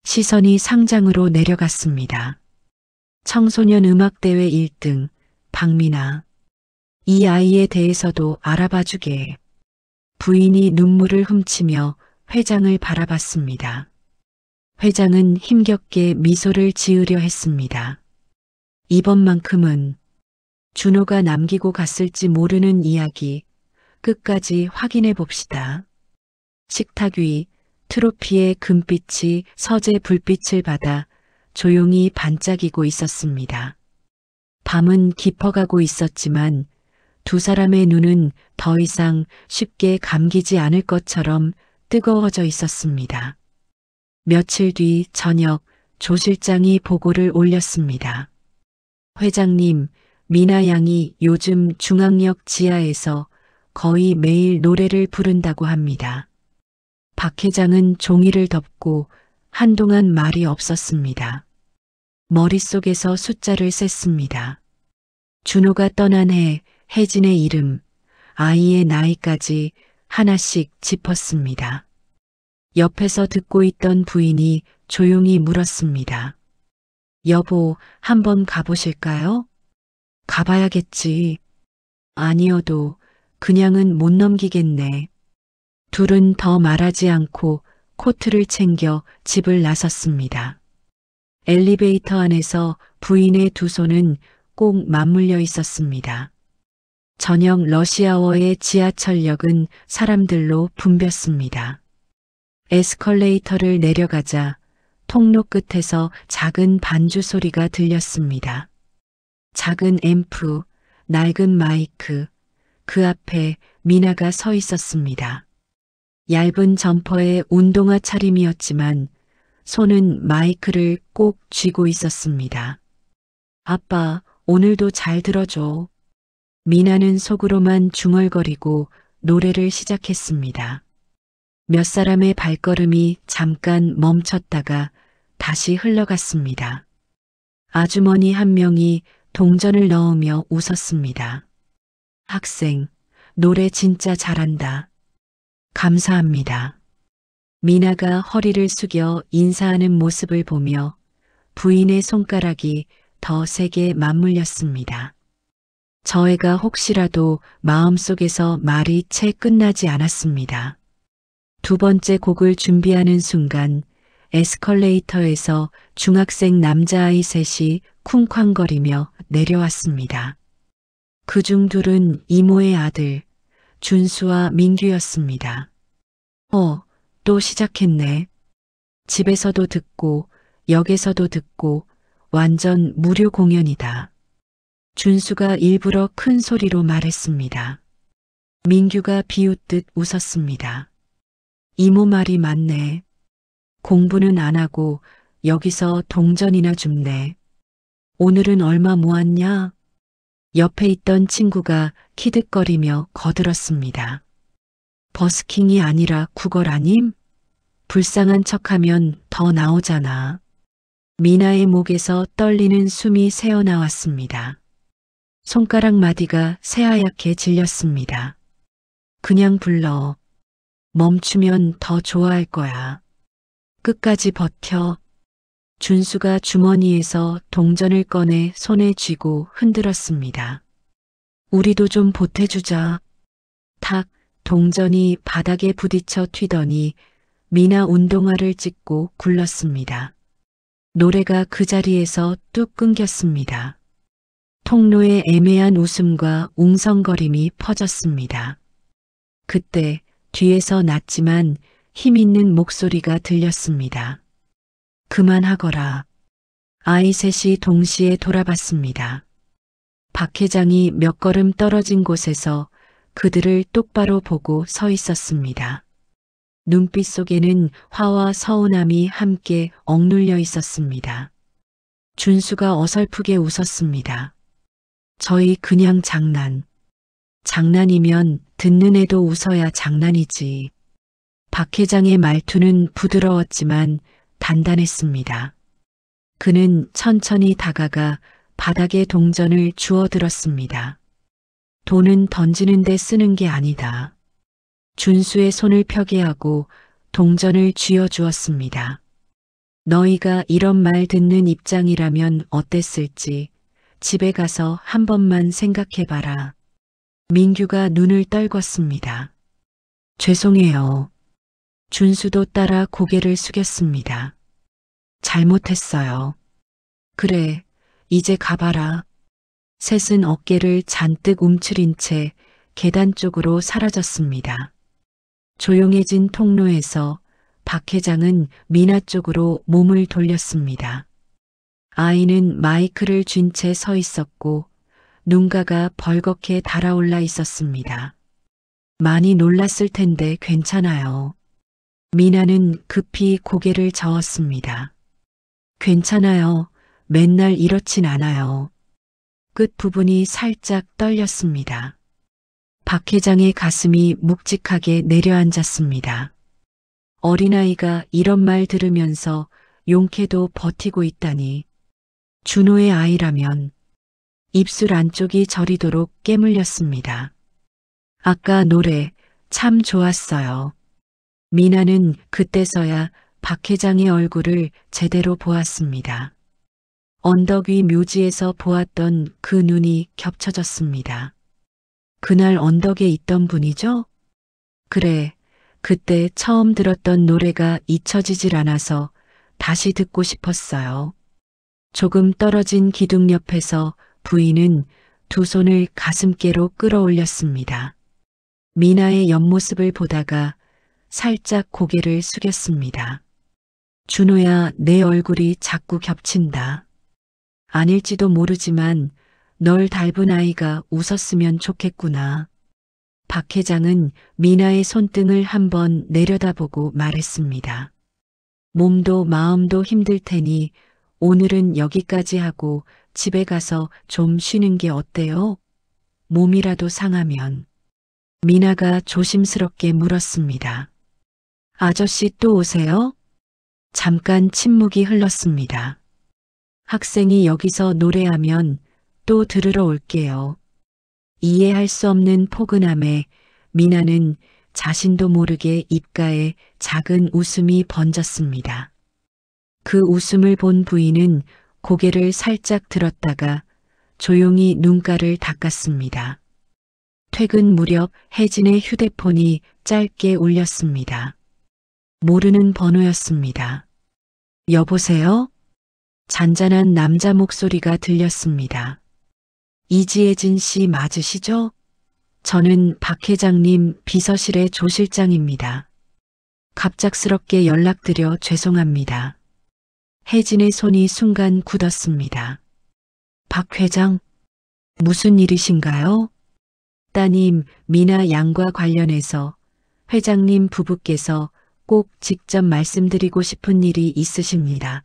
시선이 상장으로 내려갔습니다. 청소년 음악대회 1등, 박미나. 이 아이에 대해서도 알아봐주게. 부인이 눈물을 훔치며 회장을 바라봤습니다. 회장은 힘겹게 미소를 지으려 했습니다. 이번만큼은 준호가 남기고 갔을지 모르는 이야기 끝까지 확인해 봅시다. 식탁 위 트로피의 금빛이 서재 불빛을 받아 조용히 반짝이고 있었습니다. 밤은 깊어가고 있었지만 두 사람의 눈은 더 이상 쉽게 감기지 않을 것처럼 뜨거워져 있었습니다. 며칠 뒤 저녁 조 실장이 보고를 올렸습니다. 회장님, 미나 양이 요즘 중앙역 지하에서 거의 매일 노래를 부른다고 합니다. 박 회장은 종이를 덮고 한동안 말이 없었습니다. 머릿속에서 숫자를 셌습니다. 준호가 떠난 해, 혜진의 이름, 아이의 나이까지 하나씩 짚었습니다. 옆에서 듣고 있던 부인이 조용히 물었습니다. 여보, 한번 가보실까요? 가봐야겠지. 아니어도 그냥은 못 넘기겠네. 둘은 더 말하지 않고 코트를 챙겨 집을 나섰습니다. 엘리베이터 안에서 부인의 두 손은 꼭 맞물려 있었습니다. 저녁 러시아워의 지하철역은 사람들로 붐볐습니다. 에스컬레이터를 내려가자 통로 끝에서 작은 반주 소리가 들렸습니다. 작은 앰프, 낡은 마이크, 그 앞에 미나가 서 있었습니다. 얇은 점퍼의 운동화 차림이었지만 손은 마이크를 꼭 쥐고 있었습니다. 아빠, 오늘도 잘 들어줘. 미나는 속으로만 중얼거리고 노래를 시작했습니다. 몇 사람의 발걸음이 잠깐 멈췄다가 다시 흘러갔습니다. 아주머니 한 명이 동전을 넣으며 웃었습니다. 학생, 노래 진짜 잘한다. 감사합니다. 미나가 허리를 숙여 인사하는 모습을 보며 부인의 손가락이 더 세게 맞물렸습니다. 저 애가 혹시라도 마음속에서 말이 채 끝나지 않았습니다. 두 번째 곡을 준비하는 순간 에스컬레이터에서 중학생 남자아이 셋이 쿵쾅거리며 내려왔습니다. 그중 둘은 이모의 아들 준수와 민규였습니다. 또 시작했네. 집에서도 듣고 역에서도 듣고 완전 무료 공연이다. 준수가 일부러 큰 소리로 말했습니다. 민규가 비웃듯 웃었습니다. 이모 말이 맞네. 공부는 안 하고 여기서 동전이나 줍네. 오늘은 얼마 모았냐? 옆에 있던 친구가 키득거리며 거들었습니다. 버스킹이 아니라 구걸 아님? 불쌍한 척하면 더 나오잖아. 미나의 목에서 떨리는 숨이 새어나왔습니다. 손가락 마디가 새하얗게 질렸습니다. 그냥 불러. 멈추면 더 좋아할 거야. 끝까지 버텨. 준수가 주머니에서 동전을 꺼내 손에 쥐고 흔들었습니다. 우리도 좀 보태주자. 탁, 동전이 바닥에 부딪혀 튀더니 미나 운동화를 찢고 굴렀습니다. 노래가 그 자리에서 뚝 끊겼습니다. 통로에 애매한 웃음과 웅성거림이 퍼졌습니다. 그때 뒤에서 낮지만 힘있는 목소리가 들렸습니다. 그만하거라. 아이 셋이 동시에 돌아봤습니다. 박 회장이 몇 걸음 떨어진 곳에서 그들을 똑바로 보고 서 있었습니다. 눈빛 속에는 화와 서운함이 함께 억눌려 있었습니다. 준수가 어설프게 웃었습니다. 저희 그냥 장난이면 듣는 애도 웃어야 장난이지. 박 회장의 말투는 부드러웠지만 단단했습니다. 그는 천천히 다가가 바닥에 동전을 주워들었습니다. 돈은 던지는 데 쓰는 게 아니다. 준수의 손을 펴게 하고 동전을 쥐어주었습니다. 너희가 이런 말 듣는 입장이라면 어땠을지 집에 가서 한 번만 생각해봐라. 민규가 눈을 떨궜습니다. 죄송해요. 준수도 따라 고개를 숙였습니다. 잘못했어요. 그래, 이제 가봐라. 셋은 어깨를 잔뜩 움츠린 채 계단 쪽으로 사라졌습니다. 조용해진 통로에서 박 회장은 미나 쪽으로 몸을 돌렸습니다. 아이는 마이크를 쥔 채 서 있었고 눈가가 벌겋게 달아올라 있었습니다. 많이 놀랐을 텐데 괜찮아요. 미나는 급히 고개를 저었습니다. 괜찮아요. 맨날 이렇진 않아요. 끝 부분이 살짝 떨렸습니다. 박 회장의 가슴이 묵직하게 내려앉았습니다. 어린아이가 이런 말 들으면서 용케도 버티고 있다니. 준호의 아이라면 입술 안쪽이 저리도록 깨물렸습니다. 아까 노래 참 좋았어요. 미나는 그때서야 박 회장의 얼굴을 제대로 보았습니다. 언덕 위 묘지에서 보았던 그 눈이 겹쳐졌습니다. 그날 언덕에 있던 분이죠? 그래, 그때 처음 들었던 노래가 잊혀지질 않아서 다시 듣고 싶었어요. 조금 떨어진 기둥 옆에서 부인은 두 손을 가슴께로 끌어올렸습니다. 미나의 옆모습을 보다가 살짝 고개를 숙였습니다. 준호야, 내 얼굴이 자꾸 겹친다. 아닐지도 모르지만 널 닮은 아이가 웃었으면 좋겠구나. 박 회장은 미나의 손등을 한번 내려다보고 말했습니다. 몸도 마음도 힘들 테니 오늘은 여기까지 하고 집에 가서 좀 쉬는 게 어때요? 몸이라도 상하면. 미나가 조심스럽게 물었습니다. 아저씨 또 오세요? 잠깐 침묵이 흘렀습니다. 학생이 여기서 노래하면 또 들으러 올게요. 이해할 수 없는 포근함에 미나는 자신도 모르게 입가에 작은 웃음이 번졌습니다. 그 웃음을 본 부인은 고개를 살짝 들었다가 조용히 눈가를 닦았습니다. 퇴근 무렵 혜진의 휴대폰이 짧게 울렸습니다. 모르는 번호였습니다. 여보세요? 잔잔한 남자 목소리가 들렸습니다. 이지혜진 씨 맞으시죠? 저는 박 회장님 비서실의 조 실장입니다. 갑작스럽게 연락드려 죄송합니다. 혜진의 손이 순간 굳었습니다. 박 회장, 무슨 일이신가요? 따님 미나 양과 관련해서 회장님 부부께서 꼭 직접 말씀드리고 싶은 일이 있으십니다.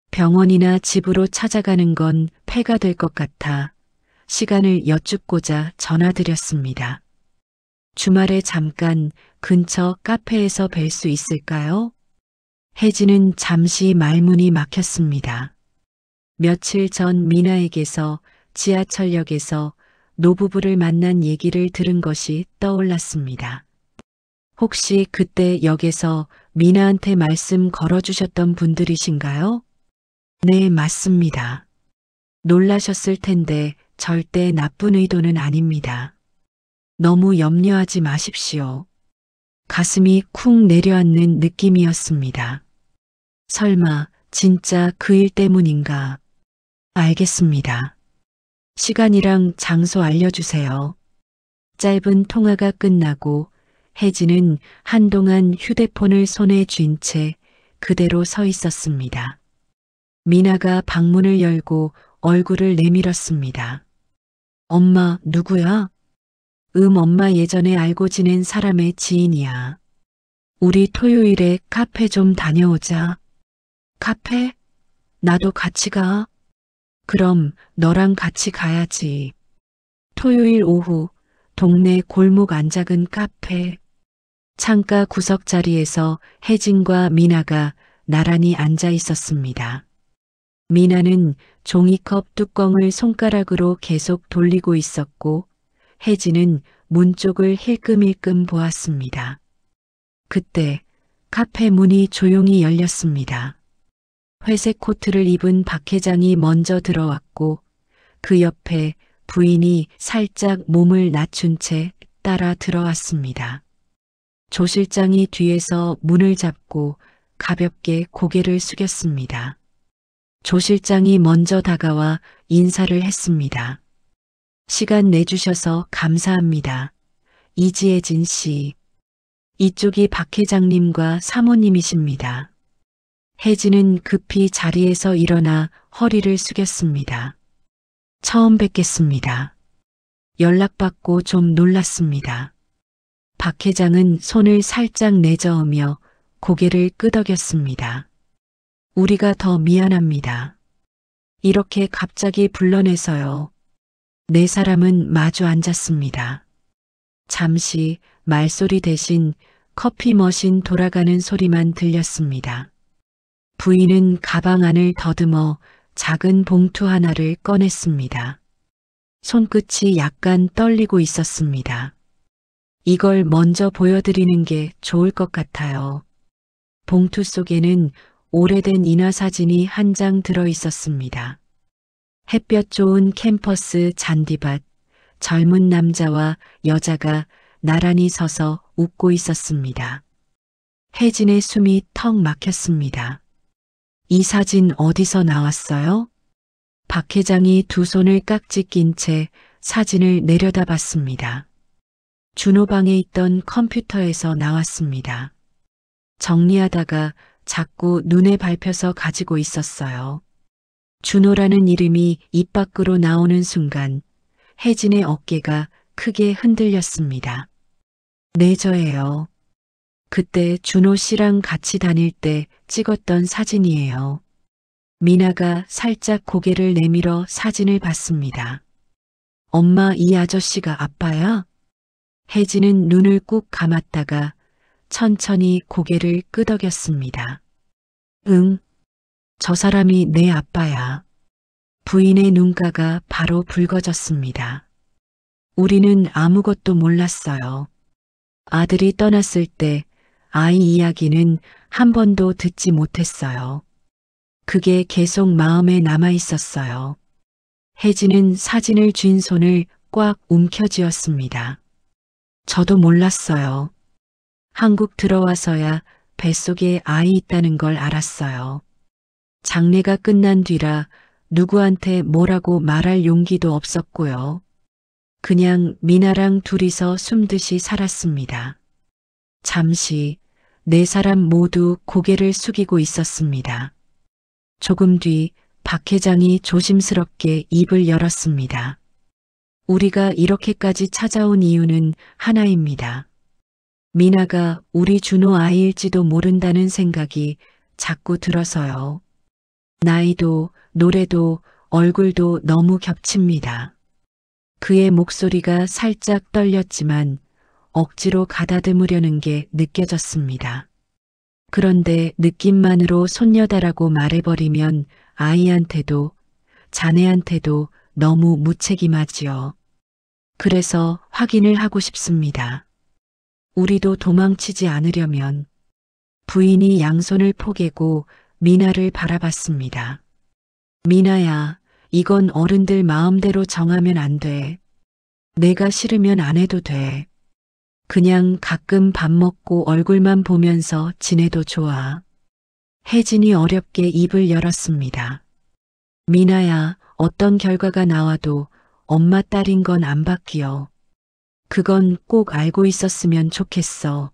병원이나 집으로 찾아가는 건 폐가 될 것 같아 시간을 여쭙고자 전화드렸습니다. 주말에 잠깐 근처 카페에서 뵐 수 있을까요? 혜진은 잠시 말문이 막혔습니다. 며칠 전 미나에게서 지하철역에서 노부부를 만난 얘기를 들은 것이 떠올랐습니다. 혹시 그때 역에서 미나한테 말씀 걸어주셨던 분들이신가요? 네, 맞습니다. 놀라셨을 텐데 절대 나쁜 의도는 아닙니다. 너무 염려하지 마십시오. 가슴이 쿵 내려앉는 느낌이었습니다. 설마 진짜 그 일 때문인가? 알겠습니다. 시간이랑 장소 알려주세요. 짧은 통화가 끝나고 혜진은 한동안 휴대폰을 손에 쥔 채 그대로 서 있었습니다. 미나가 방문을 열고 얼굴을 내밀었습니다. 엄마, 누구야? 엄마 예전에 알고 지낸 사람의 지인이야. 우리 토요일에 카페 좀 다녀오자. 카페? 나도 같이 가. 그럼 너랑 같이 가야지. 토요일 오후 동네 골목 안 작은 카페. 창가 구석 자리에서 혜진과 미나가 나란히 앉아 있었습니다. 미나는 종이컵 뚜껑을 손가락으로 계속 돌리고 있었고 혜진은 문 쪽을 힐끔힐끔 보았습니다. 그때 카페 문이 조용히 열렸습니다. 회색 코트를 입은 박 회장이 먼저 들어왔고 그 옆에 부인이 살짝 몸을 낮춘 채 따라 들어왔습니다. 조 실장이 뒤에서 문을 잡고 가볍게 고개를 숙였습니다. 조 실장이 먼저 다가와 인사를 했습니다. 시간 내주셔서 감사합니다. 이지혜진 씨. 이쪽이 박 회장님과 사모님이십니다. 혜진은 급히 자리에서 일어나 허리를 숙였습니다. 처음 뵙겠습니다. 연락받고 좀 놀랐습니다. 박 회장은 손을 살짝 내저으며 고개를 끄덕였습니다. 우리가 더 미안합니다. 이렇게 갑자기 불러내서요. 네 사람은 마주 앉았습니다. 잠시 말소리 대신 커피 머신 돌아가는 소리만 들렸습니다. 부인은 가방 안을 더듬어 작은 봉투 하나를 꺼냈습니다. 손끝이 약간 떨리고 있었습니다. 이걸 먼저 보여드리는 게 좋을 것 같아요. 봉투 속에는 오래된 인화사진이 한 장 들어 있었습니다. 햇볕 좋은 캠퍼스 잔디밭, 젊은 남자와 여자가 나란히 서서 웃고 있었습니다. 혜진의 숨이 턱 막혔습니다. 이 사진 어디서 나왔어요? 박 회장이 두 손을 깍지 낀 채 사진을 내려다봤습니다. 준호 방에 있던 컴퓨터에서 나왔습니다. 정리하다가 자꾸 눈에 밟혀서 가지고 있었어요. 준호라는 이름이 입 밖으로 나오는 순간 혜진의 어깨가 크게 흔들렸습니다. 네, 저예요. 그때 준호 씨랑 같이 다닐 때 찍었던 사진이에요. 미나가 살짝 고개를 내밀어 사진을 봤습니다. 엄마, 이 아저씨가 아빠야? 혜진은 눈을 꾹 감았다가 천천히 고개를 끄덕였습니다. 응, 저 사람이 내 아빠야. 부인의 눈가가 바로 붉어졌습니다. 우리는 아무것도 몰랐어요. 아들이 떠났을 때 아이 이야기는 한 번도 듣지 못했어요. 그게 계속 마음에 남아 있었어요. 혜진은 사진을 쥔 손을 꽉 움켜쥐었습니다. 저도 몰랐어요. 한국 들어와서야 뱃속에 아이 있다는 걸 알았어요. 장례가 끝난 뒤라 누구한테 뭐라고 말할 용기도 없었고요. 그냥 미나랑 둘이서 숨듯이 살았습니다. 잠시 네 사람 모두 고개를 숙이고 있었습니다. 조금 뒤 박 회장이 조심스럽게 입을 열었습니다. 우리가 이렇게까지 찾아온 이유는 하나입니다. 미나가 우리 준호 아이일지도 모른다는 생각이 자꾸 들어서요. 나이도 노래도 얼굴도 너무 겹칩니다. 그의 목소리가 살짝 떨렸지만 억지로 가다듬으려는 게 느껴졌습니다. 그런데 느낌만으로 손녀다라고 말해버리면 아이한테도 자네한테도 너무 무책임하지요. 그래서 확인을 하고 싶습니다. 우리도 도망치지 않으려면. 부인이 양손을 포개고 미나를 바라봤습니다. 미나야, 이건 어른들 마음대로 정하면 안 돼. 내가 싫으면 안 해도 돼. 그냥 가끔 밥 먹고 얼굴만 보면서 지내도 좋아. 혜진이 어렵게 입을 열었습니다. 미나야, 어떤 결과가 나와도 엄마 딸인 건 안 바뀌어. 그건 꼭 알고 있었으면 좋겠어.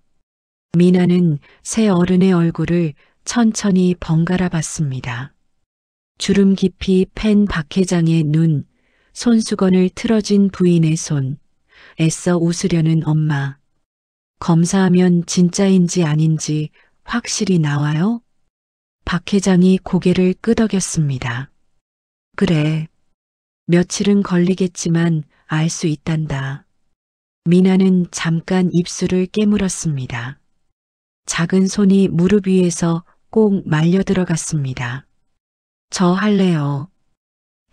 미나는 새 어른의 얼굴을 천천히 번갈아 봤습니다. 주름 깊이 팬 박 회장의 눈, 손수건을 틀어진 부인의 손, 애써 웃으려는 엄마. 검사하면 진짜인지 아닌지 확실히 나와요? 박 회장이 고개를 끄덕였습니다. 그래. 며칠은 걸리겠지만 알 수 있단다. 미나는 잠깐 입술을 깨물었습니다. 작은 손이 무릎 위에서 꼭 말려 들어갔습니다. 저 할래요.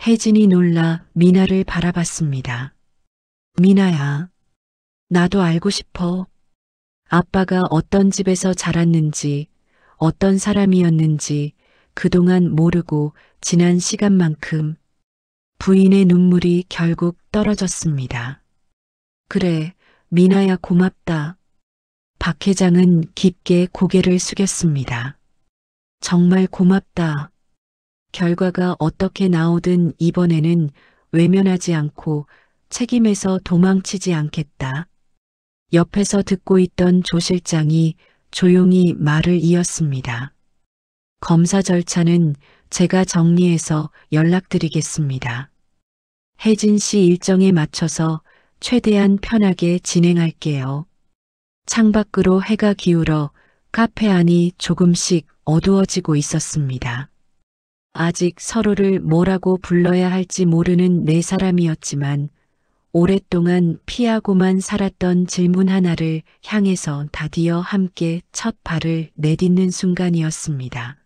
혜진이 놀라 미나를 바라봤습니다. 미나야, 나도 알고 싶어. 아빠가 어떤 집에서 자랐는지, 어떤 사람이었는지 그동안 모르고 지난 시간만큼. 부인의 눈물이 결국 떨어졌습니다. 그래, 미나야 고맙다. 박 회장은 깊게 고개를 숙였습니다. 정말 고맙다. 결과가 어떻게 나오든 이번에는 외면하지 않고 책임에서 도망치지 않겠다. 옆에서 듣고 있던 조 실장이 조용히 말을 이었습니다. 검사 절차는 제가 정리해서 연락드리겠습니다. 혜진 씨 일정에 맞춰서 최대한 편하게 진행할게요. 창밖으로 해가 기울어 카페 안이 조금씩 어두워지고 있었습니다. 아직 서로를 뭐라고 불러야 할지 모르는 네 사람이었지만 오랫동안 피하고만 살았던 질문 하나를 향해서 다디어 함께 첫 발을 내딛는 순간이었습니다.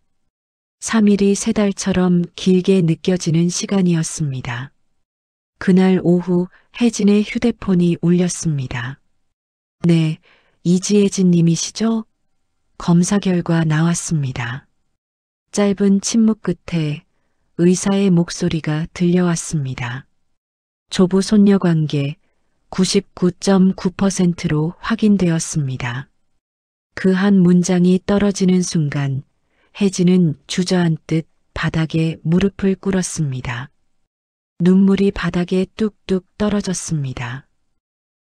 3일이 3달처럼 길게 느껴지는 시간이었습니다. 그날 오후 혜진의 휴대폰이 울렸습니다. 네, 이지혜진 님이시죠? 검사 결과 나왔습니다. 짧은 침묵 끝에 의사의 목소리가 들려왔습니다. 조부 손녀 관계 99.9%로 확인되었습니다. 그 한 문장이 떨어지는 순간 혜진은 주저앉듯 바닥에 무릎을 꿇었습니다. 눈물이 바닥에 뚝뚝 떨어졌습니다.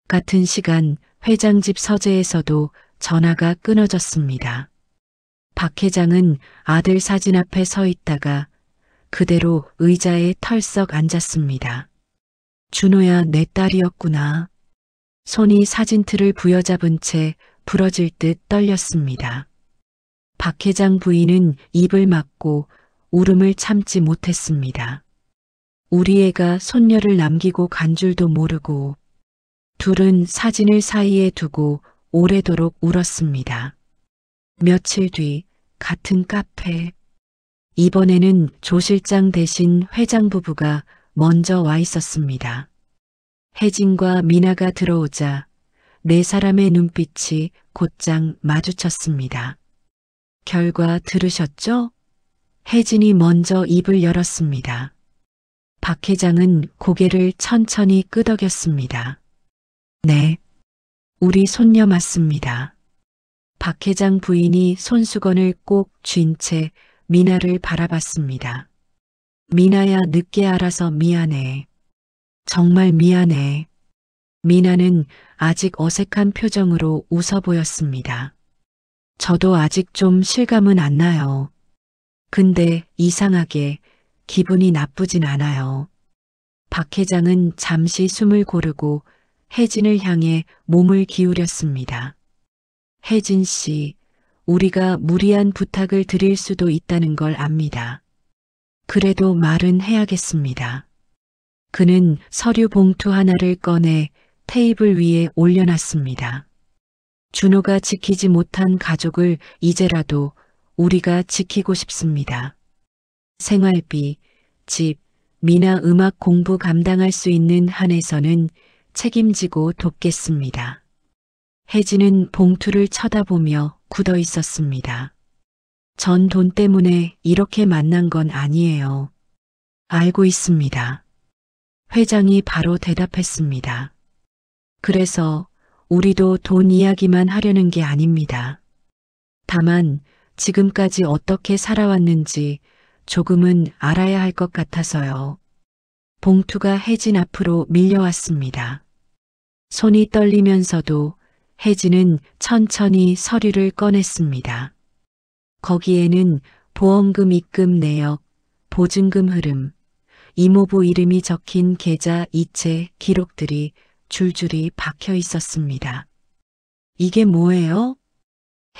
같은 시간 회장 집 서재에서도 전화가 끊어졌습니다. 박 회장은 아들 사진 앞에 서 있다가 그대로 의자에 털썩 앉았습니다. 준호야, 내 딸이었구나. 손이 사진틀을 부여잡은 채 부러질 듯 떨렸습니다. 박 회장 부인은 입을 막고 울음을 참지 못했습니다. 우리 애가 손녀를 남기고 간 줄도 모르고. 둘은 사진을 사이에 두고 오래도록 울었습니다. 며칠 뒤 같은 카페. 이번에는 조 실장 대신 회장 부부가 먼저 와 있었습니다. 혜진과 미나가 들어오자 네 사람의 눈빛이 곧장 마주쳤습니다. 결과 들으셨죠? 혜진이 먼저 입을 열었습니다. 박 회장은 고개를 천천히 끄덕였습니다. 네, 우리 손녀 맞습니다. 박 회장 부인이 손수건을 꼭 쥔 채 미나를 바라봤습니다. 미나야, 늦게 알아서 미안해. 정말 미안해. 미나는 아직 어색한 표정으로 웃어 보였습니다. 저도 아직 좀 실감은 안 나요. 근데 이상하게 기분이 나쁘진 않아요. 박 회장은 잠시 숨을 고르고 혜진을 향해 몸을 기울였습니다. 혜진 씨, 우리가 무리한 부탁을 드릴 수도 있다는 걸 압니다. 그래도 말은 해야겠습니다. 그는 서류 봉투 하나를 꺼내 테이블 위에 올려놨습니다. 준호가 지키지 못한 가족을 이제라도 우리가 지키고 싶습니다. 생활비, 집, 미나 음악 공부 감당할 수 있는 한에서는 책임지고 돕겠습니다. 혜진은 봉투를 쳐다보며 굳어 있었습니다. 전 돈 때문에 이렇게 만난 건 아니에요. 알고 있습니다. 회장이 바로 대답했습니다. 그래서 우리도 돈 이야기만 하려는 게 아닙니다. 다만 지금까지 어떻게 살아왔는지 조금은 알아야 할 것 같아서요. 봉투가 혜진 앞으로 밀려왔습니다. 손이 떨리면서도 혜진은 천천히 서류를 꺼냈습니다. 거기에는 보험금 입금 내역, 보증금 흐름, 이모부 이름이 적힌 계좌 이체 기록들이 줄줄이 박혀 있었습니다. 이게 뭐예요?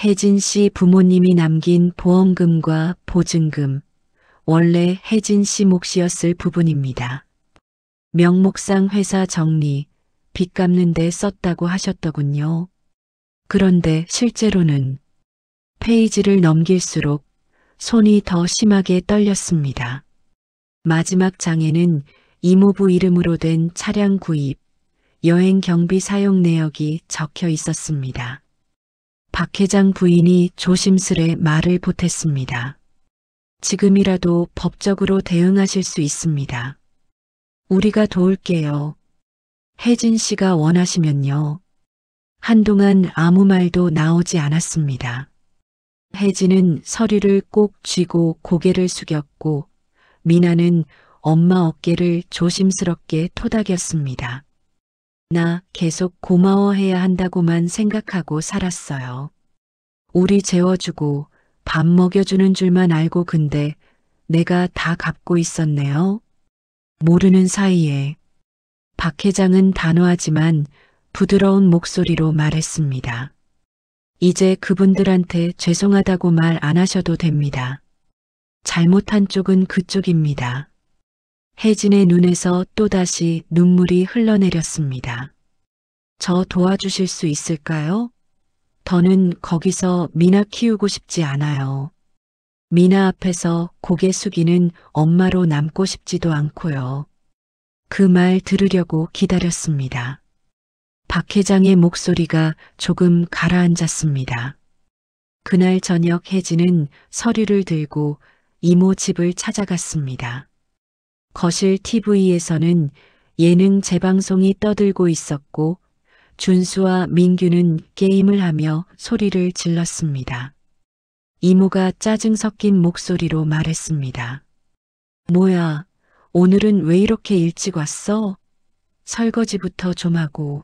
혜진 씨 부모님이 남긴 보험금과 보증금, 원래 혜진 씨 몫이었을 부분입니다. 명목상 회사 정리, 빚 갚는 데 썼다고 하셨더군요. 그런데 실제로는 페이지를 넘길수록 손이 더 심하게 떨렸습니다. 마지막 장에는 이모부 이름으로 된 차량 구입, 여행 경비 사용 내역이 적혀 있었습니다. 박 회장 부인이 조심스레 말을 보탰습니다. 지금이라도 법적으로 대응하실 수 있습니다. 우리가 도울게요. 혜진 씨가 원하시면요. 한동안 아무 말도 나오지 않았습니다. 혜진은 서류를 꼭 쥐고 고개를 숙였고 미나는 엄마 어깨를 조심스럽게 토닥였습니다. 나 계속 고마워해야 한다고만 생각하고 살았어요. 우리 재워주고 밥 먹여주는 줄만 알고 근데 내가 다 갚고 있었네요. 모르는 사이에 박 회장은 단호하지만 부드러운 목소리로 말했습니다. 이제 그분들한테 죄송하다고 말 안 하셔도 됩니다. 잘못한 쪽은 그쪽입니다. 혜진의 눈에서 또다시 눈물이 흘러내렸습니다. 저 도와주실 수 있을까요? 더는 거기서 미나 키우고 싶지 않아요. 미나 앞에서 고개 숙이는 엄마로 남고 싶지도 않고요. 그 말 들으려고 기다렸습니다. 박 회장의 목소리가 조금 가라앉았습니다. 그날 저녁 혜진은 서류를 들고 이모 집을 찾아갔습니다. 거실 TV에서는 예능 재방송이 떠들고 있었고 준수와 민규는 게임을 하며 소리를 질렀습니다. 이모가 짜증 섞인 목소리로 말했습니다. 뭐야, 오늘은 왜 이렇게 일찍 왔어? 설거지부터 좀 하고.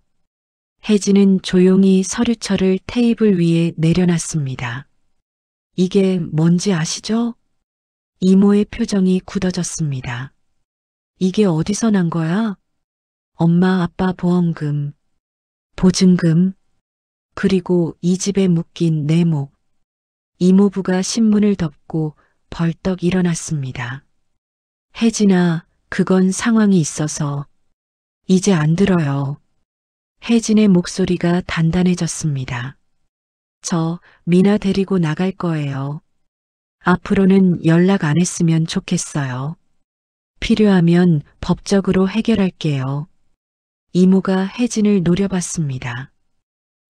혜진은 조용히 서류철을 테이블 위에 내려놨습니다. 이게 뭔지 아시죠? 이모의 표정이 굳어졌습니다. 이게 어디서 난 거야? 엄마 아빠 보험금, 보증금, 그리고 이 집에 묶인 내목. 이모부가 신문을 덮고 벌떡 일어났습니다. 혜진아, 그건 상황이 있어서 이제 안 들어요. 혜진의 목소리가 단단해졌습니다. 저 미나 데리고 나갈 거예요. 앞으로는 연락 안 했으면 좋겠어요. 필요하면 법적으로 해결할게요. 이모가 혜진을 노려봤습니다.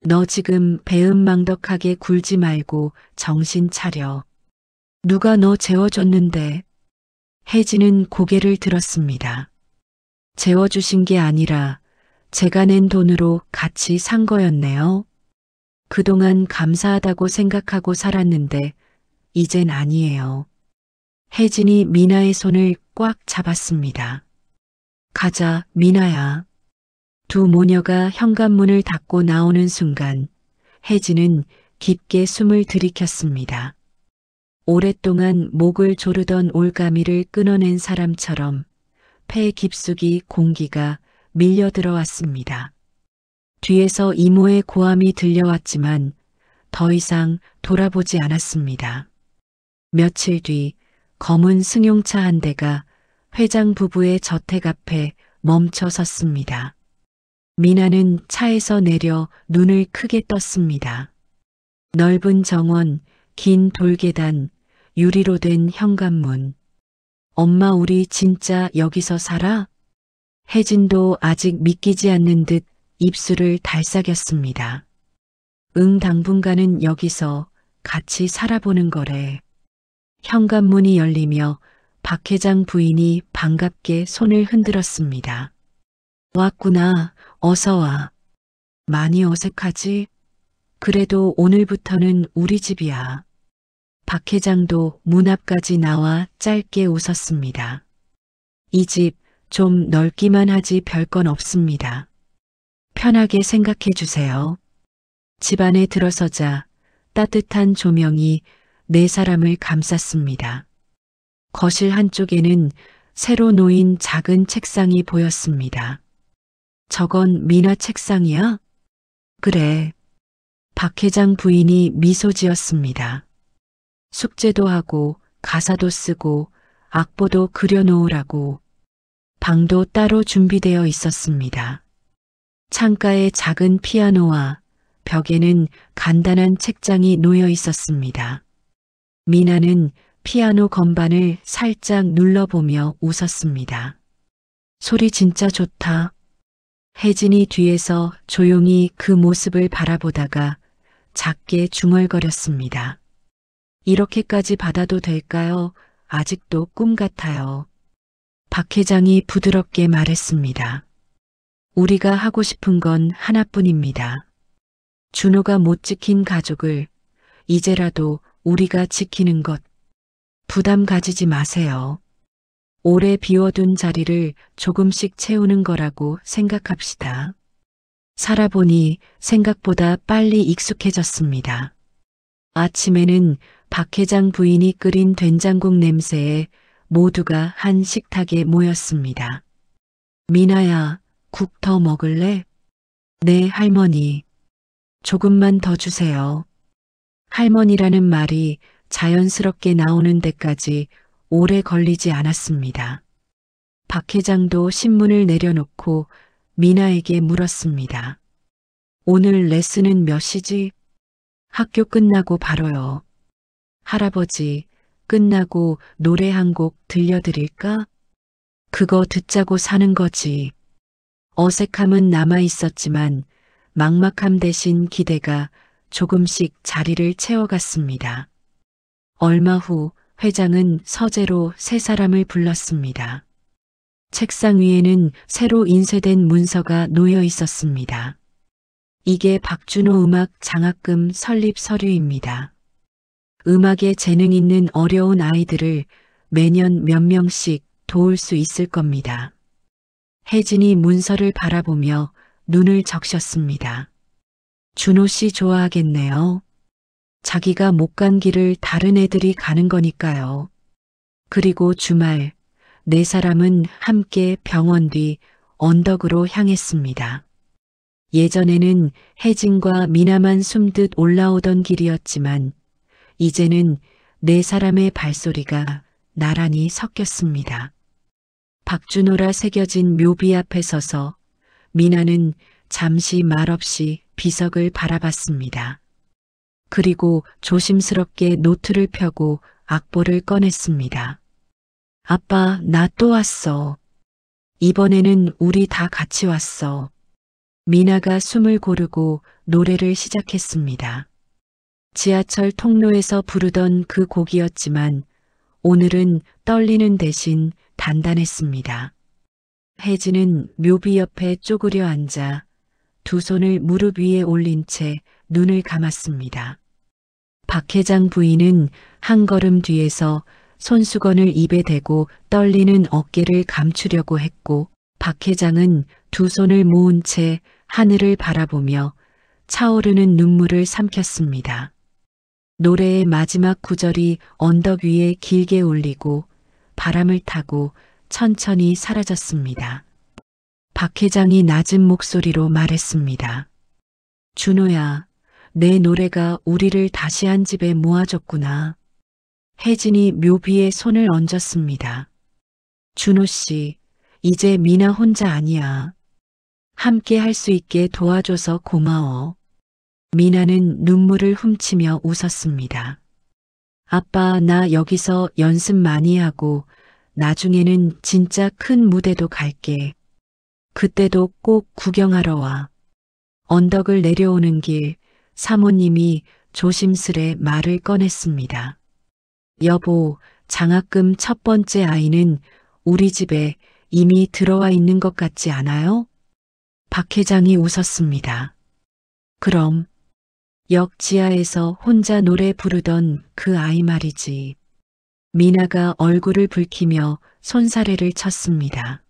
너 지금 배은망덕하게 굴지 말고 정신 차려. 누가 너 재워줬는데? 혜진은 고개를 들었습니다. 재워주신 게 아니라 제가 낸 돈으로 같이 산 거였네요. 그동안 감사하다고 생각하고 살았는데 이젠 아니에요. 혜진이 미나의 손을 꽉 잡았습니다. 가자, 미나야. 두 모녀가 현관문을 닫고 나오는 순간 혜진은 깊게 숨을 들이켰습니다. 오랫동안 목을 조르던 올가미를 끊어낸 사람처럼 폐 깊숙이 공기가 밀려 들어왔습니다. 뒤에서 이모의 고함이 들려왔지만 더 이상 돌아보지 않았습니다. 며칠 뒤 검은 승용차 한 대가 회장 부부의 저택 앞에 멈춰 섰습니다. 미나는 차에서 내려 눈을 크게 떴습니다. 넓은 정원, 긴 돌계단, 유리로 된 현관문. 엄마 우리 진짜 여기서 살아? 혜진도 아직 믿기지 않는 듯 입술을 달싹였습니다. 응, 당분간은 여기서 같이 살아보는 거래. 현관문이 열리며 박 회장 부인이 반갑게 손을 흔들었습니다. 왔구나. 어서 와. 많이 어색하지? 그래도 오늘부터는 우리 집이야. 박 회장도 문 앞까지 나와 짧게 웃었습니다. 이 집 좀 넓기만 하지 별건 없습니다. 편하게 생각해 주세요. 집 안에 들어서자 따뜻한 조명이 네 사람을 감쌌습니다. 거실 한쪽에는 새로 놓인 작은 책상이 보였습니다. 저건 미나 책상이야? 그래. 박 회장 부인이 미소 지었습니다. 숙제도 하고 가사도 쓰고 악보도 그려놓으라고 방도 따로 준비되어 있었습니다. 창가에 작은 피아노와 벽에는 간단한 책장이 놓여 있었습니다. 미나는 피아노 건반을 살짝 눌러보며 웃었습니다. 소리 진짜 좋다. 혜진이 뒤에서 조용히 그 모습을 바라보다가 작게 중얼거렸습니다. 이렇게까지 받아도 될까요? 아직도 꿈 같아요. 박 회장이 부드럽게 말했습니다. 우리가 하고 싶은 건 하나뿐입니다. 준호가 못 지킨 가족을 이제라도 우리가 지키는 것. 부담 가지지 마세요. 오래 비워둔 자리를 조금씩 채우는 거라고 생각합시다. 살아보니 생각보다 빨리 익숙해졌습니다. 아침에는 박 회장 부인이 끓인 된장국 냄새에 모두가 한 식탁에 모였습니다. 미나야, 국 더 먹을래? 네, 할머니. 조금만 더 주세요. 할머니라는 말이 자연스럽게 나오는 데까지 오래 걸리지 않았습니다. 박 회장도 신문을 내려놓고 미나에게 물었습니다. 오늘 레슨은 몇 시지? 학교 끝나고 바로요. 할아버지, 끝나고 노래 한 곡 들려드릴까? 그거 듣자고 사는 거지. 어색함은 남아 있었지만 막막함 대신 기대가 조금씩 자리를 채워갔습니다. 얼마 후 회장은 서재로 세 사람을 불렀습니다. 책상 위에는 새로 인쇄된 문서가 놓여 있었습니다. 이게 박준호 음악 장학금 설립 서류입니다. 음악에 재능 있는 어려운 아이들을 매년 몇 명씩 도울 수 있을 겁니다. 혜진이 문서를 바라보며 눈을 적셨습니다. 준호 씨 좋아하겠네요. 자기가 못 간 길을 다른 애들이 가는 거니까요. 그리고 주말 네 사람은 함께 병원 뒤 언덕으로 향했습니다. 예전에는 혜진과 미나만 숨듯 올라오던 길이었지만 이제는 네 사람의 발소리가 나란히 섞였습니다. 박준호라 새겨진 묘비 앞에 서서 미나는 잠시 말없이 비석을 바라봤습니다. 그리고 조심스럽게 노트를 펴고 악보를 꺼냈습니다. 아빠, 나 또 왔어. 이번에는 우리 다 같이 왔어. 미나가 숨을 고르고 노래를 시작했습니다. 지하철 통로에서 부르던 그 곡이었지만 오늘은 떨리는 대신 단단했습니다. 혜진은 묘비 옆에 쪼그려 앉아 두 손을 무릎 위에 올린 채 눈을 감았습니다. 박 회장 부인은 한 걸음 뒤에서 손수건을 입에 대고 떨리는 어깨를 감추려고 했고 박 회장은 두 손을 모은 채 하늘을 바라보며 차오르는 눈물을 삼켰습니다. 노래의 마지막 구절이 언덕 위에 길게 울리고 바람을 타고 천천히 사라졌습니다. 박 회장이 낮은 목소리로 말했습니다. 준호야, 내 노래가 우리를 다시 한 집에 모아줬구나. 혜진이 묘비에 손을 얹었습니다. 준호 씨, 이제 미나 혼자 아니야. 함께 할 수 있게 도와줘서 고마워. 미나는 눈물을 훔치며 웃었습니다. 아빠, 나 여기서 연습 많이 하고 나중에는 진짜 큰 무대도 갈게. 그때도 꼭 구경하러 와. 언덕을 내려오는 길 사모님이 조심스레 말을 꺼냈습니다. 여보, 장학금 첫 번째 아이는 우리 집에 이미 들어와 있는 것 같지 않아요? 박 회장이 웃었습니다. 그럼 역 지하에서 혼자 노래 부르던 그 아이 말이지. 미나가 얼굴을 붉히며 손사래를 쳤습니다.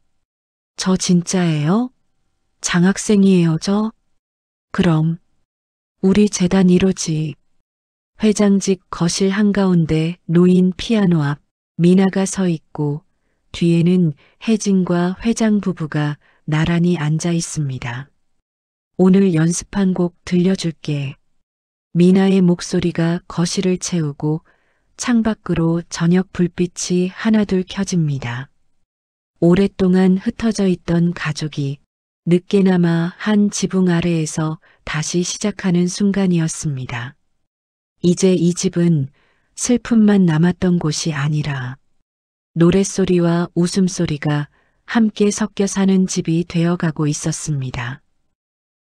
저 진짜예요? 장학생이에요, 저? 그럼 우리 재단 1호지. 회장직 거실 한가운데 놓인 피아노 앞 미나가 서 있고 뒤에는 혜진과 회장 부부가 나란히 앉아 있습니다. 오늘 연습한 곡 들려줄게. 미나의 목소리가 거실을 채우고 창밖으로 저녁 불빛이 하나둘 켜집니다. 오랫동안 흩어져 있던 가족이 늦게나마 한 지붕 아래에서 다시 시작하는 순간이었습니다. 이제 이 집은 슬픔만 남았던 곳이 아니라 노랫소리와 웃음소리가 함께 섞여 사는 집이 되어가고 있었습니다.